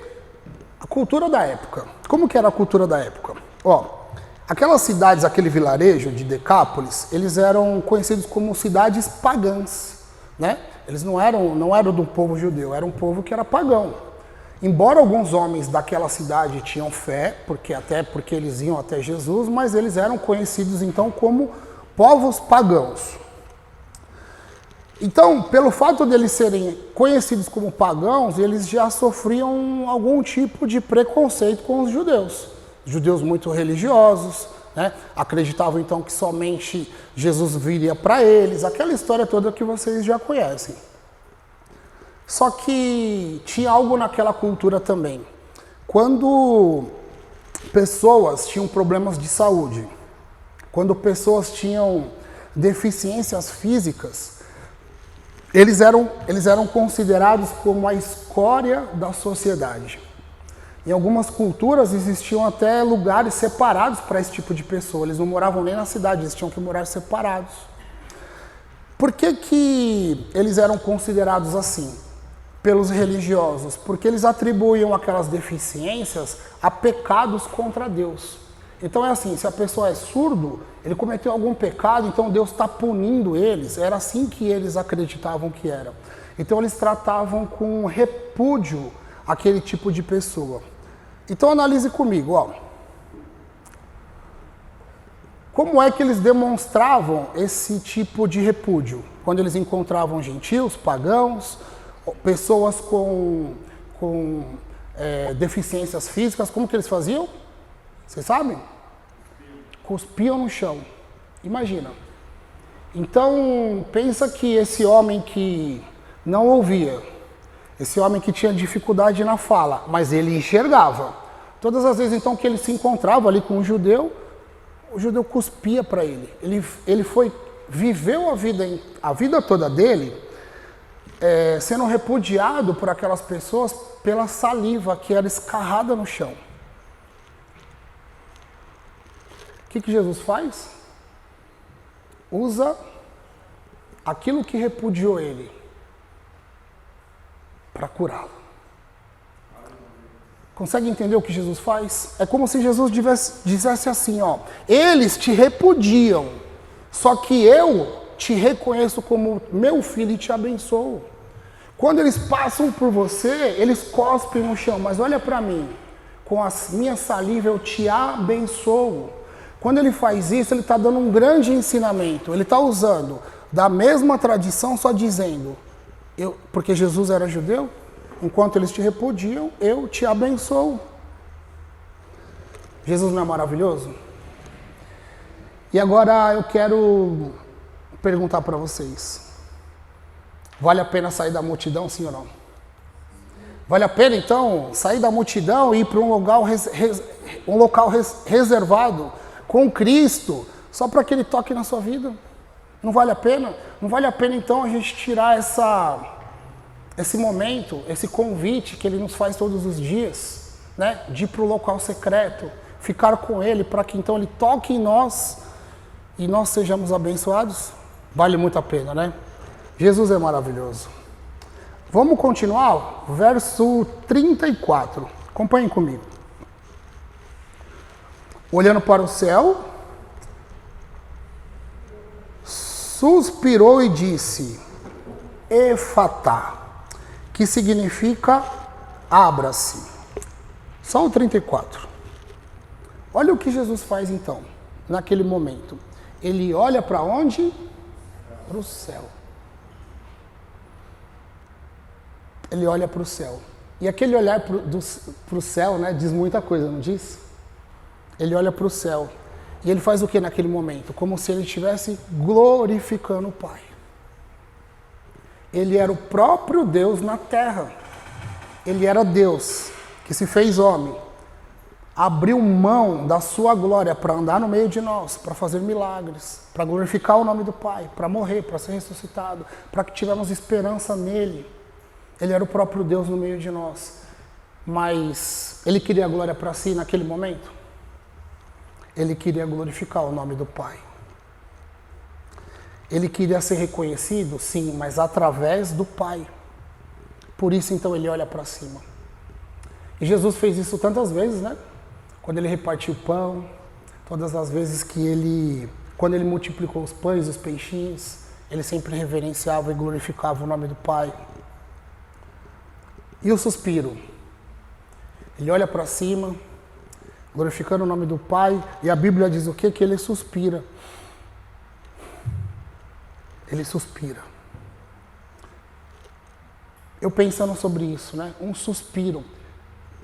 a cultura da época. Como que era a cultura da época? Ó, aquelas cidades, aquele vilarejo de Decápolis, eles eram conhecidos como cidades pagãs, né? Eles não eram do povo judeu, era um povo que era pagão. Embora alguns homens daquela cidade tinham fé, até porque eles iam até Jesus, mas eles eram conhecidos então como povos pagãos. Então, pelo fato de eles serem conhecidos como pagãos, eles já sofriam algum tipo de preconceito com os judeus. Judeus muito religiosos, né? Acreditavam então que somente Jesus viria para eles, aquela história toda que vocês já conhecem. Só que tinha algo naquela cultura também. Quando pessoas tinham problemas de saúde, quando pessoas tinham deficiências físicas, eles eram considerados como a escória da sociedade. Em algumas culturas existiam até lugares separados para esse tipo de pessoa. Eles não moravam nem na cidade, eles tinham que morar separados. Por que eles eram considerados assim? Pelos religiosos, porque eles atribuíam aquelas deficiências a pecados contra Deus. Então é assim, se a pessoa é surdo, ele cometeu algum pecado, então Deus está punindo eles. Era assim que eles acreditavam que era. Então eles tratavam com repúdio aquele tipo de pessoa. Então analise comigo, ó. Como é que eles demonstravam esse tipo de repúdio? Quando eles encontravam gentios, pagãos, pessoas com deficiências físicas, como que eles faziam? Vocês sabem? Cuspiam no chão. Imagina. Então, pensa que esse homem que não ouvia, esse homem que tinha dificuldade na fala, mas ele enxergava. Todas as vezes então que ele se encontrava ali com o judeu cuspia para ele. Ele viveu a vida toda dele sendo repudiado por aquelas pessoas pela saliva que era escarrada no chão. O que Jesus faz? Usa aquilo que repudiou ele para curá-lo. Consegue entender o que Jesus faz? É como se Jesus dissesse assim, ó, eles te repudiam, só que eu te reconheço como meu filho e te abençoo. Quando eles passam por você, eles cospem no chão, mas olha para mim, com a minha saliva eu te abençoo. Quando ele faz isso, ele está dando um grande ensinamento. Ele está usando da mesma tradição, só dizendo, porque Jesus era judeu, enquanto eles te repudiam, eu te abençoo. Jesus não é maravilhoso? E agora eu quero perguntar para vocês. Vale a pena sair da multidão, sim ou não? Vale a pena, então, sair da multidão e ir para um local reservado com Cristo, Só para que ele toque na sua vida. Não vale a pena? Não vale a pena então a gente tirar esse momento, esse convite que ele nos faz todos os dias, né? De ir para o local secreto, ficar com ele para que então ele toque em nós e nós sejamos abençoados? Vale muito a pena, né? Jesus é maravilhoso. Vamos continuar? Verso 34. Acompanhem comigo. Olhando para o céu, suspirou e disse, Efatá, que significa abra-se. Só o 34. Olha o que Jesus faz então, naquele momento. Ele olha para onde? Para o céu. Ele olha para o céu. E aquele olhar para o céu, né, diz muita coisa, não diz? Ele olha para o céu. E ele faz o que naquele momento? Como se ele estivesse glorificando o Pai. Ele era o próprio Deus na terra. Ele era Deus que se fez homem. Abriu mão da sua glória para andar no meio de nós, para fazer milagres, para glorificar o nome do Pai, para morrer, para ser ressuscitado, para que tivermos esperança nele. Ele era o próprio Deus no meio de nós. Mas ele queria a glória para si naquele momento? Ele queria glorificar o nome do Pai. Ele queria ser reconhecido? Sim, mas através do Pai. Por isso, então, ele olha para cima. E Jesus fez isso tantas vezes, né? Quando ele repartiu o pão, todas as vezes que quando ele multiplicou os pães e os peixinhos, ele sempre reverenciava e glorificava o nome do Pai. E o suspiro? Ele olha para cima, glorificando o nome do Pai, e a Bíblia diz o quê? Que ele suspira. Ele suspira. Eu pensando sobre isso, né? Um suspiro.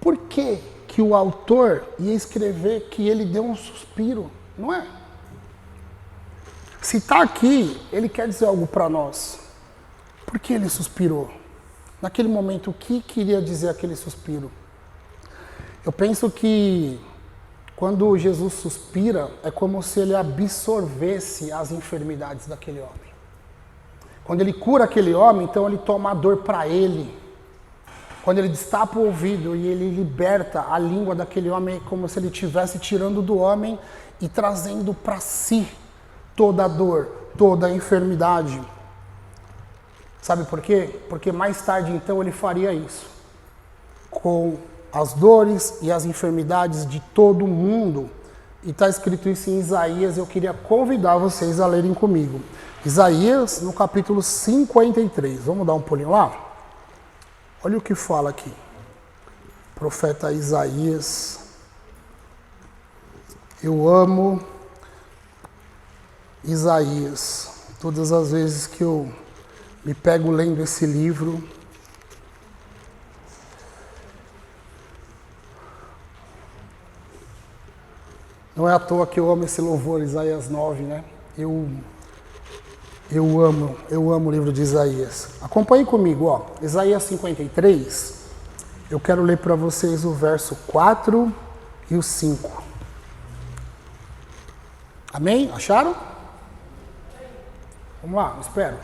Por que que o autor ia escrever que ele deu um suspiro? Não é? Se está aqui, ele quer dizer algo para nós. Por que ele suspirou? Naquele momento, o que queria dizer aquele suspiro? Eu penso que quando Jesus suspira, é como se ele absorvesse as enfermidades daquele homem. Quando ele cura aquele homem, então ele toma a dor para ele. Quando ele destapa o ouvido e ele liberta a língua daquele homem, é como se ele estivesse tirando do homem e trazendo para si toda a dor, toda a enfermidade. Sabe por quê? Porque mais tarde, então, ele faria isso. Com as dores e as enfermidades de todo mundo. E está escrito isso em Isaías, eu queria convidar vocês a lerem comigo. Isaías, no capítulo 53. Vamos dar um pulinho lá? Olha o que fala aqui. Profeta Isaías. Eu amo Isaías. Todas as vezes que eu me pego lendo esse livro, não é à toa que eu amo esse louvor, Isaías 9, né? Eu amo o livro de Isaías. Acompanhe comigo, ó. Isaías 53. Eu quero ler para vocês o verso 4 e o 5. Amém? Acharam? Vamos lá, espero.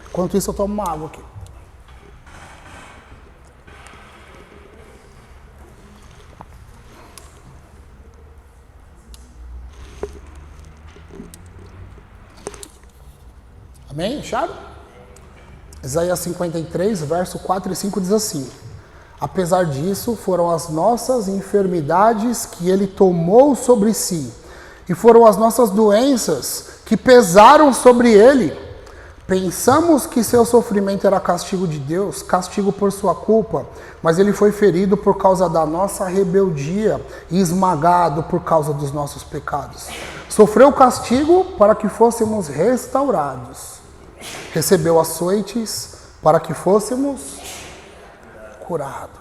Enquanto isso eu tomo uma água aqui. Amém? Acharam? Isaías 53, verso 4 e 5 diz assim: apesar disso, foram as nossas enfermidades que ele tomou sobre si, e foram as nossas doenças que pesaram sobre ele. Pensamos que seu sofrimento era castigo de Deus, castigo por sua culpa, mas ele foi ferido por causa da nossa rebeldia e esmagado por causa dos nossos pecados. Sofreu castigo para que fôssemos restaurados. Recebeu açoites para que fôssemos curados.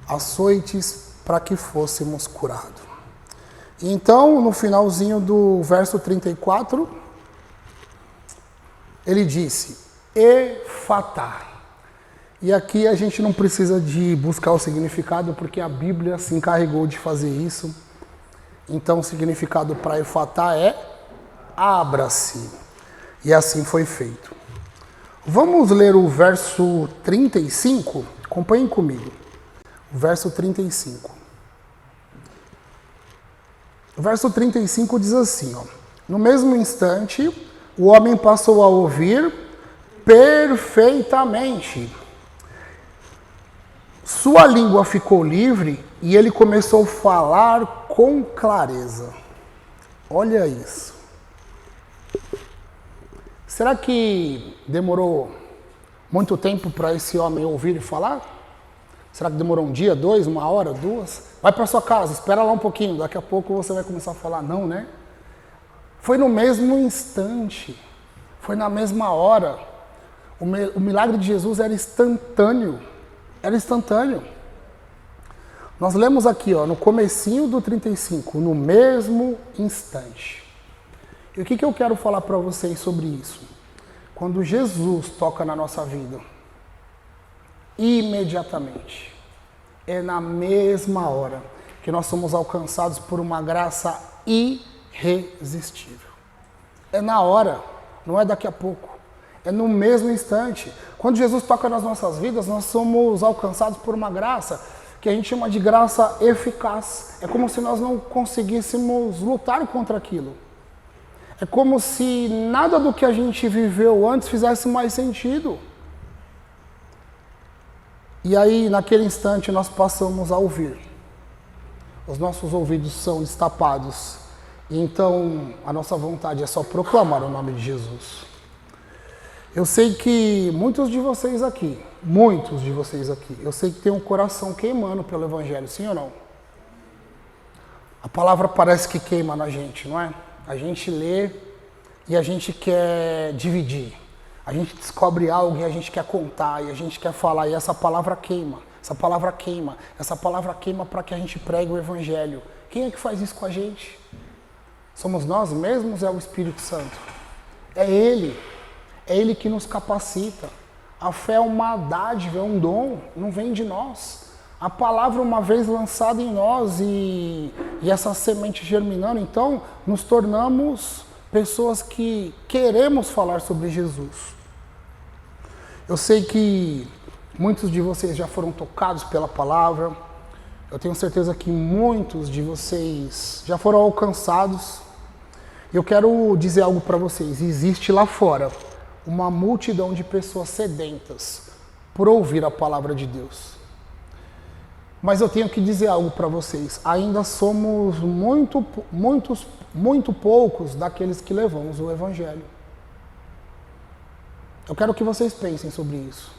Açoites para que fôssemos curados. Então, no finalzinho do verso 34, ele disse, Efatá. E aqui a gente não precisa de buscar o significado, porque a Bíblia se encarregou de fazer isso. Então o significado para Efatá é abra-se. E assim foi feito. Vamos ler o verso 35? Acompanhem comigo. O verso 35. O verso 35 diz assim, ó: no mesmo instante, o homem passou a ouvir perfeitamente. Sua língua ficou livre e ele começou a falar com clareza. Olha isso. Será que demorou muito tempo para esse homem ouvir e falar? Será que demorou um dia, 2, 1 hora, 2? Vai para sua casa, espera lá um pouquinho, daqui a pouco você vai começar a falar. Não, né? Foi no mesmo instante, foi na mesma hora. O milagre de Jesus era instantâneo. Era instantâneo. Nós lemos aqui, ó, no comecinho do 35, no mesmo instante. E o que eu quero falar para vocês sobre isso? Quando Jesus toca na nossa vida, imediatamente, é na mesma hora que nós somos alcançados por uma graça irresistível. É na hora, não é daqui a pouco. É no mesmo instante. Quando Jesus toca nas nossas vidas, nós somos alcançados por uma graça que a gente chama de graça eficaz. É como se nós não conseguíssemos lutar contra aquilo. É como se nada do que a gente viveu antes fizesse mais sentido. E aí, naquele instante, nós passamos a ouvir. Os nossos ouvidos são destapados. E então, a nossa vontade é só proclamar o nome de Jesus. Eu sei que muitos de vocês aqui, eu sei que tem um coração queimando pelo Evangelho, sim ou não? A palavra parece que queima na gente, não é? A gente lê e a gente quer dividir. A gente descobre algo e a gente quer contar, e a gente quer falar, e essa palavra queima. Essa palavra queima para que a gente pregue o Evangelho. Quem é que faz isso com a gente? Somos nós mesmos, é o Espírito Santo. É Ele. É Ele que nos capacita. A fé é uma dádiva, é um dom, não vem de nós. A palavra, uma vez lançada em nós e essa semente germinando, então nos tornamos pessoas que queremos falar sobre Jesus. Eu sei que muitos de vocês já foram tocados pela palavra. Eu tenho certeza que muitos de vocês já foram alcançados. Eu quero dizer algo para vocês. Existe lá fora uma multidão de pessoas sedentas por ouvir a palavra de Deus. Mas eu tenho que dizer algo para vocês. Ainda somos muito poucos daqueles que levamos o Evangelho. Eu quero que vocês pensem sobre isso.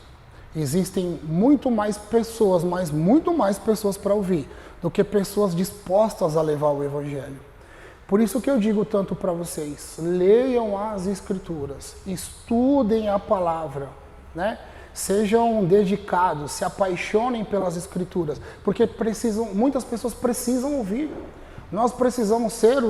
Existem muito mais pessoas, mas muito mais pessoas para ouvir, do que pessoas dispostas a levar o Evangelho. Por isso que eu digo tanto para vocês, leiam as Escrituras, estudem a palavra, né? Sejam dedicados, se apaixonem pelas Escrituras, porque muitas pessoas precisam ouvir. Nós precisamos ser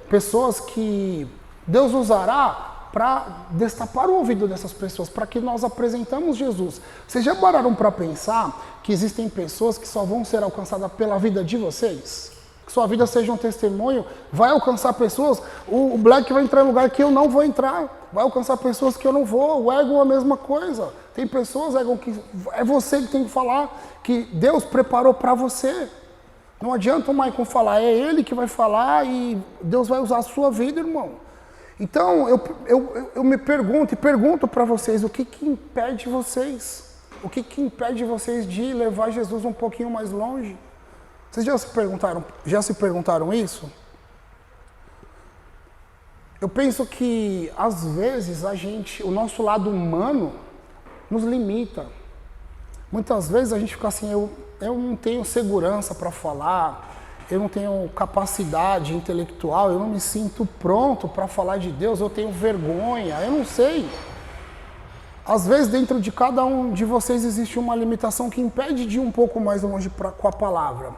pessoas que Deus usará para destapar o ouvido dessas pessoas, para que nós apresentamos Jesus. Vocês já pararam para pensar que existem pessoas que só vão ser alcançadas pela vida de vocês? Que sua vida seja um testemunho, vai alcançar pessoas. O Black vai entrar em lugar que eu não vou entrar, vai alcançar pessoas que eu não vou. O Egon é a mesma coisa. Tem pessoas, Egon, que é você que tem que falar, que Deus preparou para você. Não adianta o Maicon falar, é ele que vai falar e Deus vai usar a sua vida, irmão. Então, eu me pergunto e pergunto para vocês, o que impede vocês? O que impede vocês de levar Jesus um pouquinho mais longe? Vocês já se perguntaram isso? Eu penso que, às vezes, o nosso lado humano nos limita. Muitas vezes a gente fica assim, eu não tenho segurança para falar, eu não tenho capacidade intelectual, eu não me sinto pronto para falar de Deus, eu tenho vergonha, eu não sei. Às vezes, dentro de cada um de vocês existe uma limitação que impede de ir um pouco mais longe com a palavra.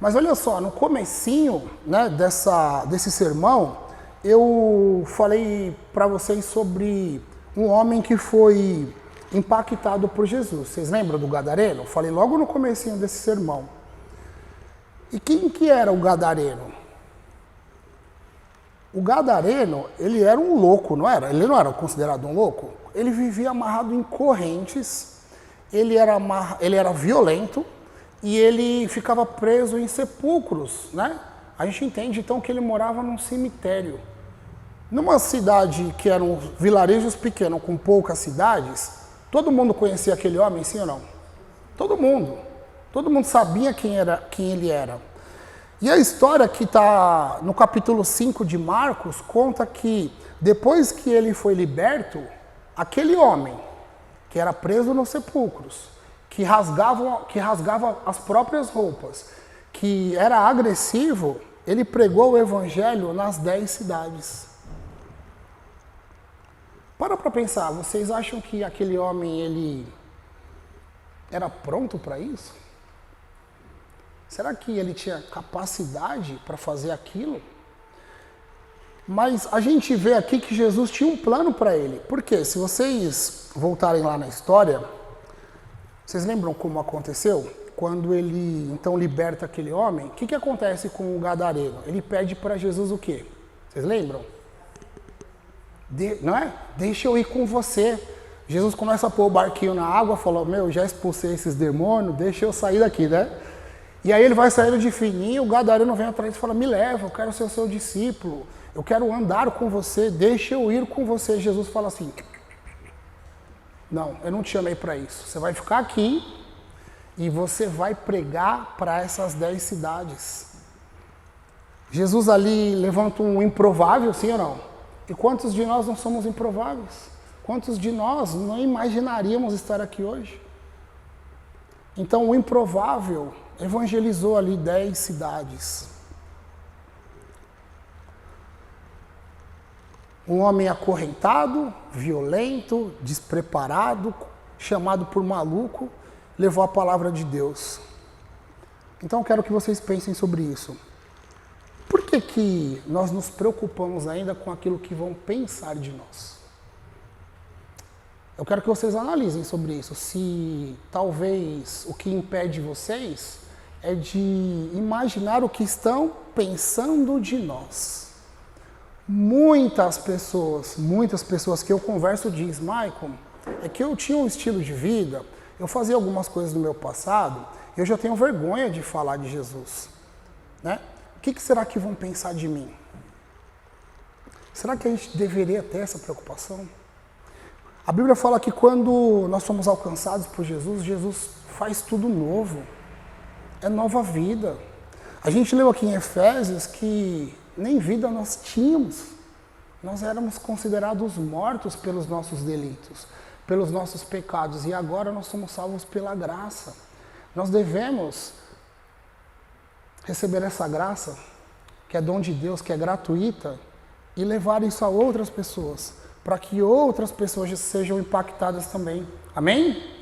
Mas olha só, no comecinho, né, desse sermão, eu falei para vocês sobre um homem que foi impactado por Jesus. Vocês lembram do Gadareno? Eu falei logo no comecinho desse sermão. E quem que era o gadareno? O gadareno, ele era um louco, não era? Ele não era considerado um louco? Ele vivia amarrado em correntes, ele era violento e ele ficava preso em sepulcros, né? A gente entende então que ele morava num cemitério. Numa cidade que eram vilarejos pequenos, com poucas cidades, todo mundo conhecia aquele homem, sim ou não? Todo mundo. Todo mundo sabia quem ele era. E a história que está no capítulo 5 de Marcos conta que depois que ele foi liberto, aquele homem que era preso nos sepulcros, que rasgava as próprias roupas, que era agressivo, ele pregou o evangelho nas 10 cidades. Para pensar, vocês acham que aquele homem ele era pronto para isso? Será que ele tinha capacidade para fazer aquilo? Mas a gente vê aqui que Jesus tinha um plano para ele. Porque se vocês voltarem lá na história, vocês lembram como aconteceu? Quando ele então liberta aquele homem, o que acontece com o gadareno? Ele pede para Jesus o quê? Vocês lembram? Não é? Deixa eu ir com você. Jesus começa a pôr o barquinho na água, falou, já expulsei esses demônios, deixa eu sair daqui, né? E aí ele vai saindo de fininho, o gadareno vem atrás e fala, me leva, eu quero ser o seu discípulo, eu quero andar com você, deixa eu ir com você. Jesus fala assim, não, eu não te chamei para isso, você vai ficar aqui e você vai pregar para essas 10 cidades. Jesus ali levanta um improvável, sim ou não? E quantos de nós não somos improváveis? Quantos de nós não imaginaríamos estar aqui hoje? Então o improvável evangelizou ali 10 cidades. Um homem acorrentado, violento, despreparado, chamado por maluco, levou a palavra de Deus. Então eu quero que vocês pensem sobre isso. Por que nós nos preocupamos ainda com aquilo que vão pensar de nós? Eu quero que vocês analisem sobre isso. Se talvez o que impede vocês é de imaginar o que estão pensando de nós. Muitas pessoas que eu converso dizem, Maicon, é que eu tinha um estilo de vida, eu fazia algumas coisas no meu passado, eu já tenho vergonha de falar de Jesus, né? O que será que vão pensar de mim? Será que a gente deveria ter essa preocupação? A Bíblia fala que quando nós somos alcançados por Jesus, Jesus faz tudo novo. É nova vida. A gente leu aqui em Efésios que nem vida nós tínhamos. Nós éramos considerados mortos pelos nossos delitos, pelos nossos pecados. E agora nós somos salvos pela graça. Nós devemos receber essa graça, que é dom de Deus, que é gratuita, e levar isso a outras pessoas, para que outras pessoas sejam impactadas também. Amém?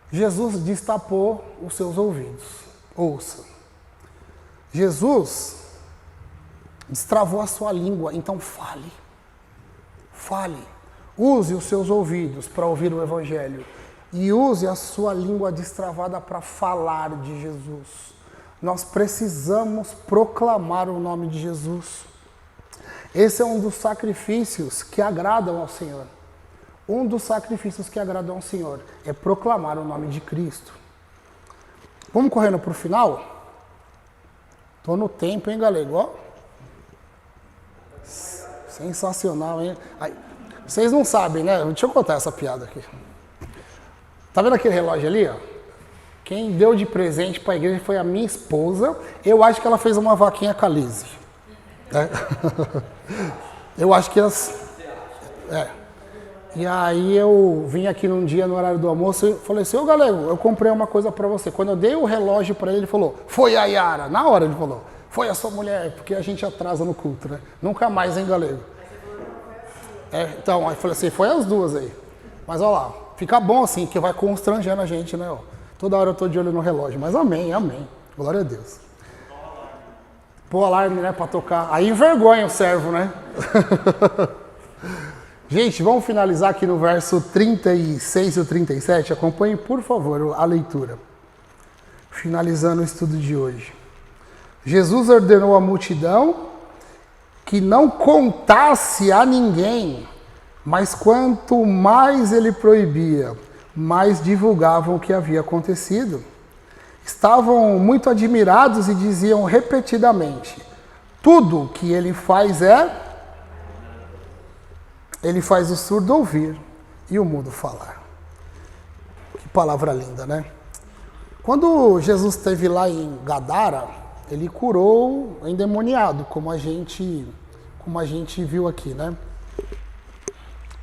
Jesus destapou os seus ouvidos. Ouça. Jesus destravou a sua língua, então fale. Fale. Use os seus ouvidos para ouvir o Evangelho. E use a sua língua destravada para falar de Jesus. Nós precisamos proclamar o nome de Jesus. Esse é um dos sacrifícios que agradam ao Senhor. Um dos sacrifícios que agradam ao Senhor é proclamar o nome de Cristo. Vamos correndo para o final? Estou no tempo, hein, galego? Ó. Sensacional, hein? Aí, vocês não sabem, né? Deixa eu contar essa piada aqui. Tá vendo aquele relógio ali, ó? Quem deu de presente para a igreja foi a minha esposa. Eu acho que ela fez uma vaquinha com a Lise. Eu acho que E aí eu vim aqui num dia no horário do almoço e falei assim, ô galego, eu comprei uma coisa para você. Quando eu dei o relógio para ele, ele falou, foi a Yara. Na hora ele falou, foi a sua mulher, porque a gente atrasa no culto, né? Nunca mais, hein, galego? Então, aí eu falei assim, foi as duas aí. Mas olha lá, fica bom assim, que vai constrangendo a gente, né? Ó. Toda hora eu tô de olho no relógio, mas amém, amém. Glória a Deus. Pô, alarme, né, pra tocar. Aí envergonha o servo, né? Gente, vamos finalizar aqui no verso 36 e 37. Acompanhem, por favor, a leitura. finalizando o estudo de hoje. Jesus ordenou à multidão que não contasse a ninguém, mas quanto mais ele proibia, mais divulgavam o que havia acontecido. Estavam muito admirados e diziam repetidamente: tudo que ele faz ele faz o surdo ouvir e o mudo falar. Que palavra linda, né? Quando Jesus esteve lá em Gadara, ele curou o endemoniado, como a gente viu aqui, né?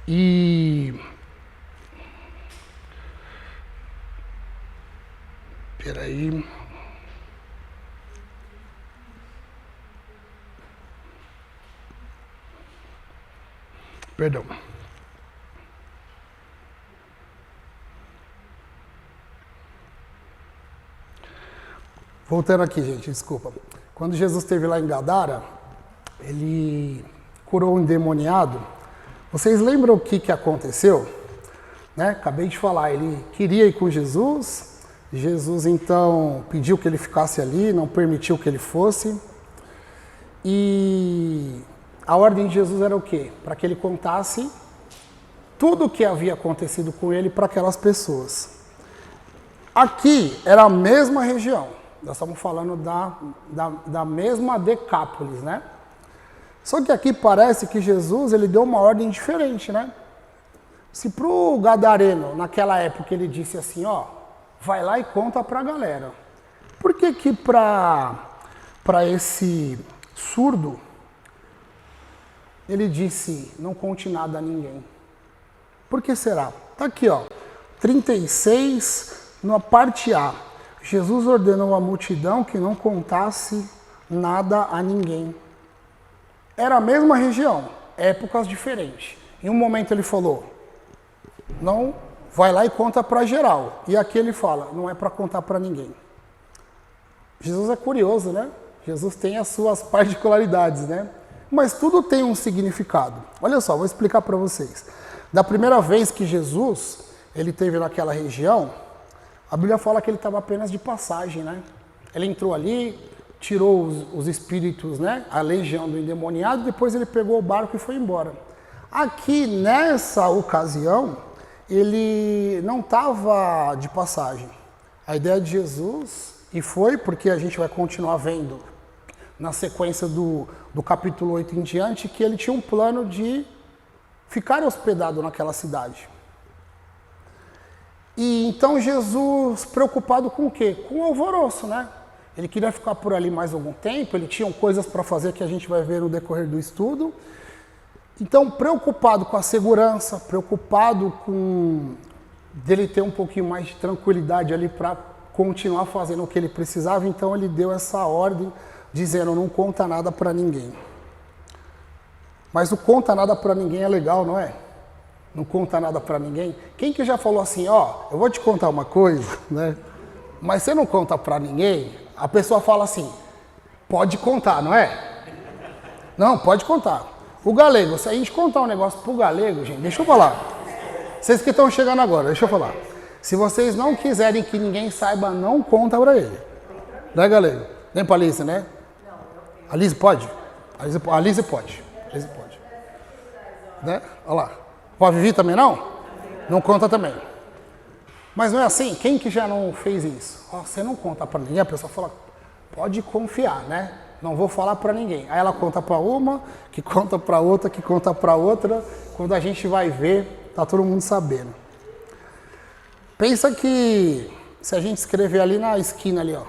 E peraí. Perdão. Voltando aqui, gente, desculpa. Quando Jesus esteve lá em Gadara, ele curou o endemoniado. Vocês lembram o que aconteceu? Né? Acabei de falar, ele queria ir com Jesus. Jesus, então, pediu que ele ficasse ali, não permitiu que ele fosse. E a ordem de Jesus era o quê? Para que ele contasse tudo o que havia acontecido com ele para aquelas pessoas. Aqui era a mesma região. Nós estamos falando da mesma Decápolis, né? Só que aqui parece que Jesus ele deu uma ordem diferente, né? Se para o gadareno, naquela época, ele disse assim, ó, vai lá e conta para a galera. Por que para esse surdo, ele disse, não conte nada a ninguém? Por que será? Tá aqui, ó, 36, na parte A. Jesus ordenou à multidão que não contasse nada a ninguém. Era a mesma região, épocas diferentes. Em um momento ele falou, não, vai lá e conta para geral. E aqui ele fala, não é para contar para ninguém. Jesus é curioso, né? Jesus tem as suas particularidades, né? Mas tudo tem um significado. Olha só, vou explicar para vocês. Da primeira vez que Jesus ele esteve naquela região, a Bíblia fala que ele estava apenas de passagem, né? Ele entrou ali, tirou os espíritos, né? A legião do endemoniado, depois ele pegou o barco e foi embora. Aqui, nessa ocasião, ele não estava de passagem. A ideia de Jesus, e foi porque a gente vai continuar vendo na sequência do capítulo 8 em diante, que ele tinha um plano de ficar hospedado naquela cidade. E então Jesus, preocupado com o quê? Com o alvoroço, né? Ele queria ficar por ali mais algum tempo, ele tinha coisas para fazer que a gente vai ver no decorrer do estudo. Então, preocupado com a segurança, preocupado com dele ter um pouquinho mais de tranquilidade ali para continuar fazendo o que ele precisava, então ele deu essa ordem, dizendo, não conta nada para ninguém. Mas o conta nada para ninguém é legal, não é? Não conta nada para ninguém. Quem que já falou assim, ó, eu vou te contar uma coisa, né? Mas você não conta para ninguém, a pessoa fala assim, pode contar, não é? Não, pode contar. O galego, se a gente contar um negócio pro galego, gente, deixa eu falar. Vocês que estão chegando agora, deixa eu falar. Se vocês não quiserem que ninguém saiba, não conta para ele. Né, galego? Nem pra Alice, né? A Alice pode? A Alice pode. Né? Olha lá. A Vivi também não? Não conta também. Mas não é assim? Quem que já não fez isso? Ó, você não conta para ninguém, a pessoa fala, pode confiar, né? Não vou falar para ninguém. Aí ela conta para uma, que conta para outra, que conta para outra. Quando a gente vai ver, tá todo mundo sabendo. Pensa que se a gente escrever ali na esquina ali, ó,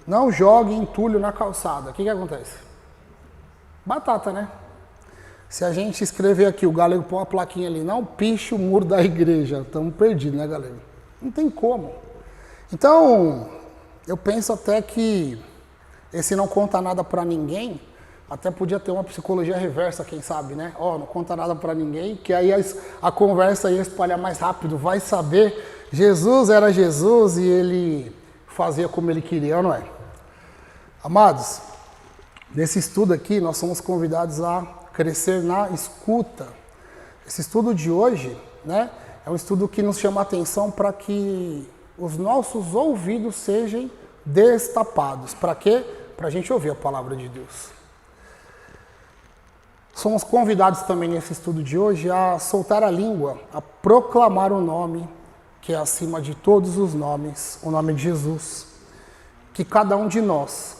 não jogue entulho na calçada, o que acontece? Batata, né? Se a gente escrever aqui, o galego põe uma plaquinha ali, não piche o muro da igreja, estamos perdidos, né, galego? Não tem como. Então, eu penso até que esse não conta nada para ninguém, até podia ter uma psicologia reversa, quem sabe, né? Ó, não conta nada para ninguém, que aí a conversa ia espalhar mais rápido, vai saber. Jesus era Jesus e ele fazia como ele queria, não é? Amados, nesse estudo aqui, nós somos convidados a crescer na escuta. Esse estudo de hoje, né, é um estudo que nos chama a atenção para que os nossos ouvidos sejam destapados. Para quê? Para a gente ouvir a palavra de Deus. Somos convidados também nesse estudo de hoje a soltar a língua, a proclamar o nome que é acima de todos os nomes, o nome de Jesus. Que cada um de nós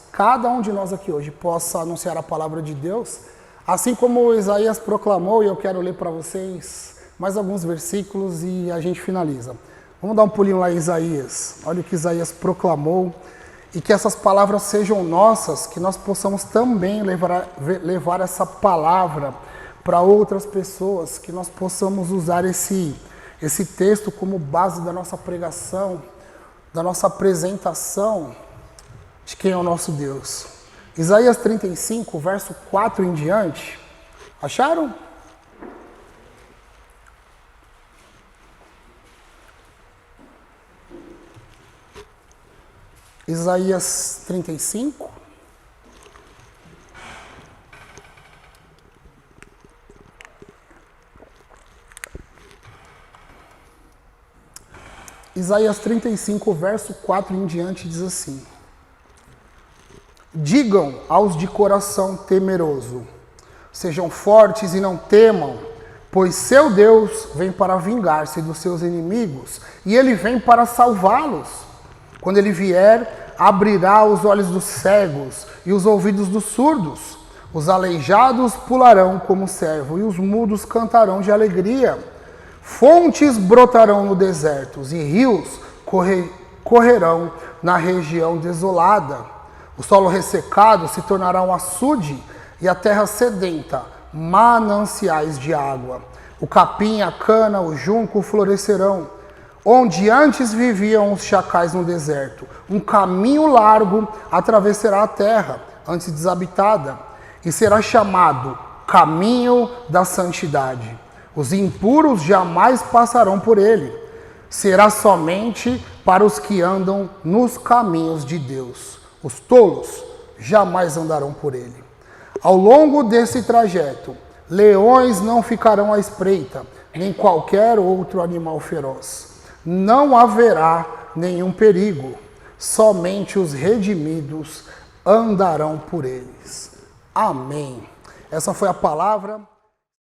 aqui hoje possa anunciar a palavra de Deus, assim como Isaías proclamou, e eu quero ler para vocês mais alguns versículos e a gente finaliza. Vamos dar um pulinho lá em Isaías. Olha o que Isaías proclamou. E que essas palavras sejam nossas, que nós possamos também levar essa palavra para outras pessoas, que nós possamos usar esse texto como base da nossa pregação, da nossa apresentação de quem é o nosso Deus. Isaías 35, verso 4 em diante. Acharam? Isaías 35. Isaías 35, verso 4 em diante diz assim: digam aos de coração temeroso, sejam fortes e não temam, pois seu Deus vem para vingar-se dos seus inimigos, e ele vem para salvá-los. Quando ele vier, abrirá os olhos dos cegos e os ouvidos dos surdos. Os aleijados pularão como servo e os mudos cantarão de alegria. Fontes brotarão no deserto e rios correrão na região desolada. O solo ressecado se tornará um açude e a terra sedenta, mananciais de água. O capim, a cana, o junco florescerão. Onde antes viviam os chacais no deserto, um caminho largo atravessará a terra, antes desabitada, e será chamado caminho da santidade. Os impuros jamais passarão por ele. Será somente para os que andam nos caminhos de Deus. Os tolos jamais andarão por ele. Ao longo desse trajeto, leões não ficarão à espreita, nem qualquer outro animal feroz. Não haverá nenhum perigo, somente os redimidos andarão por eles. Amém. Essa foi a palavra.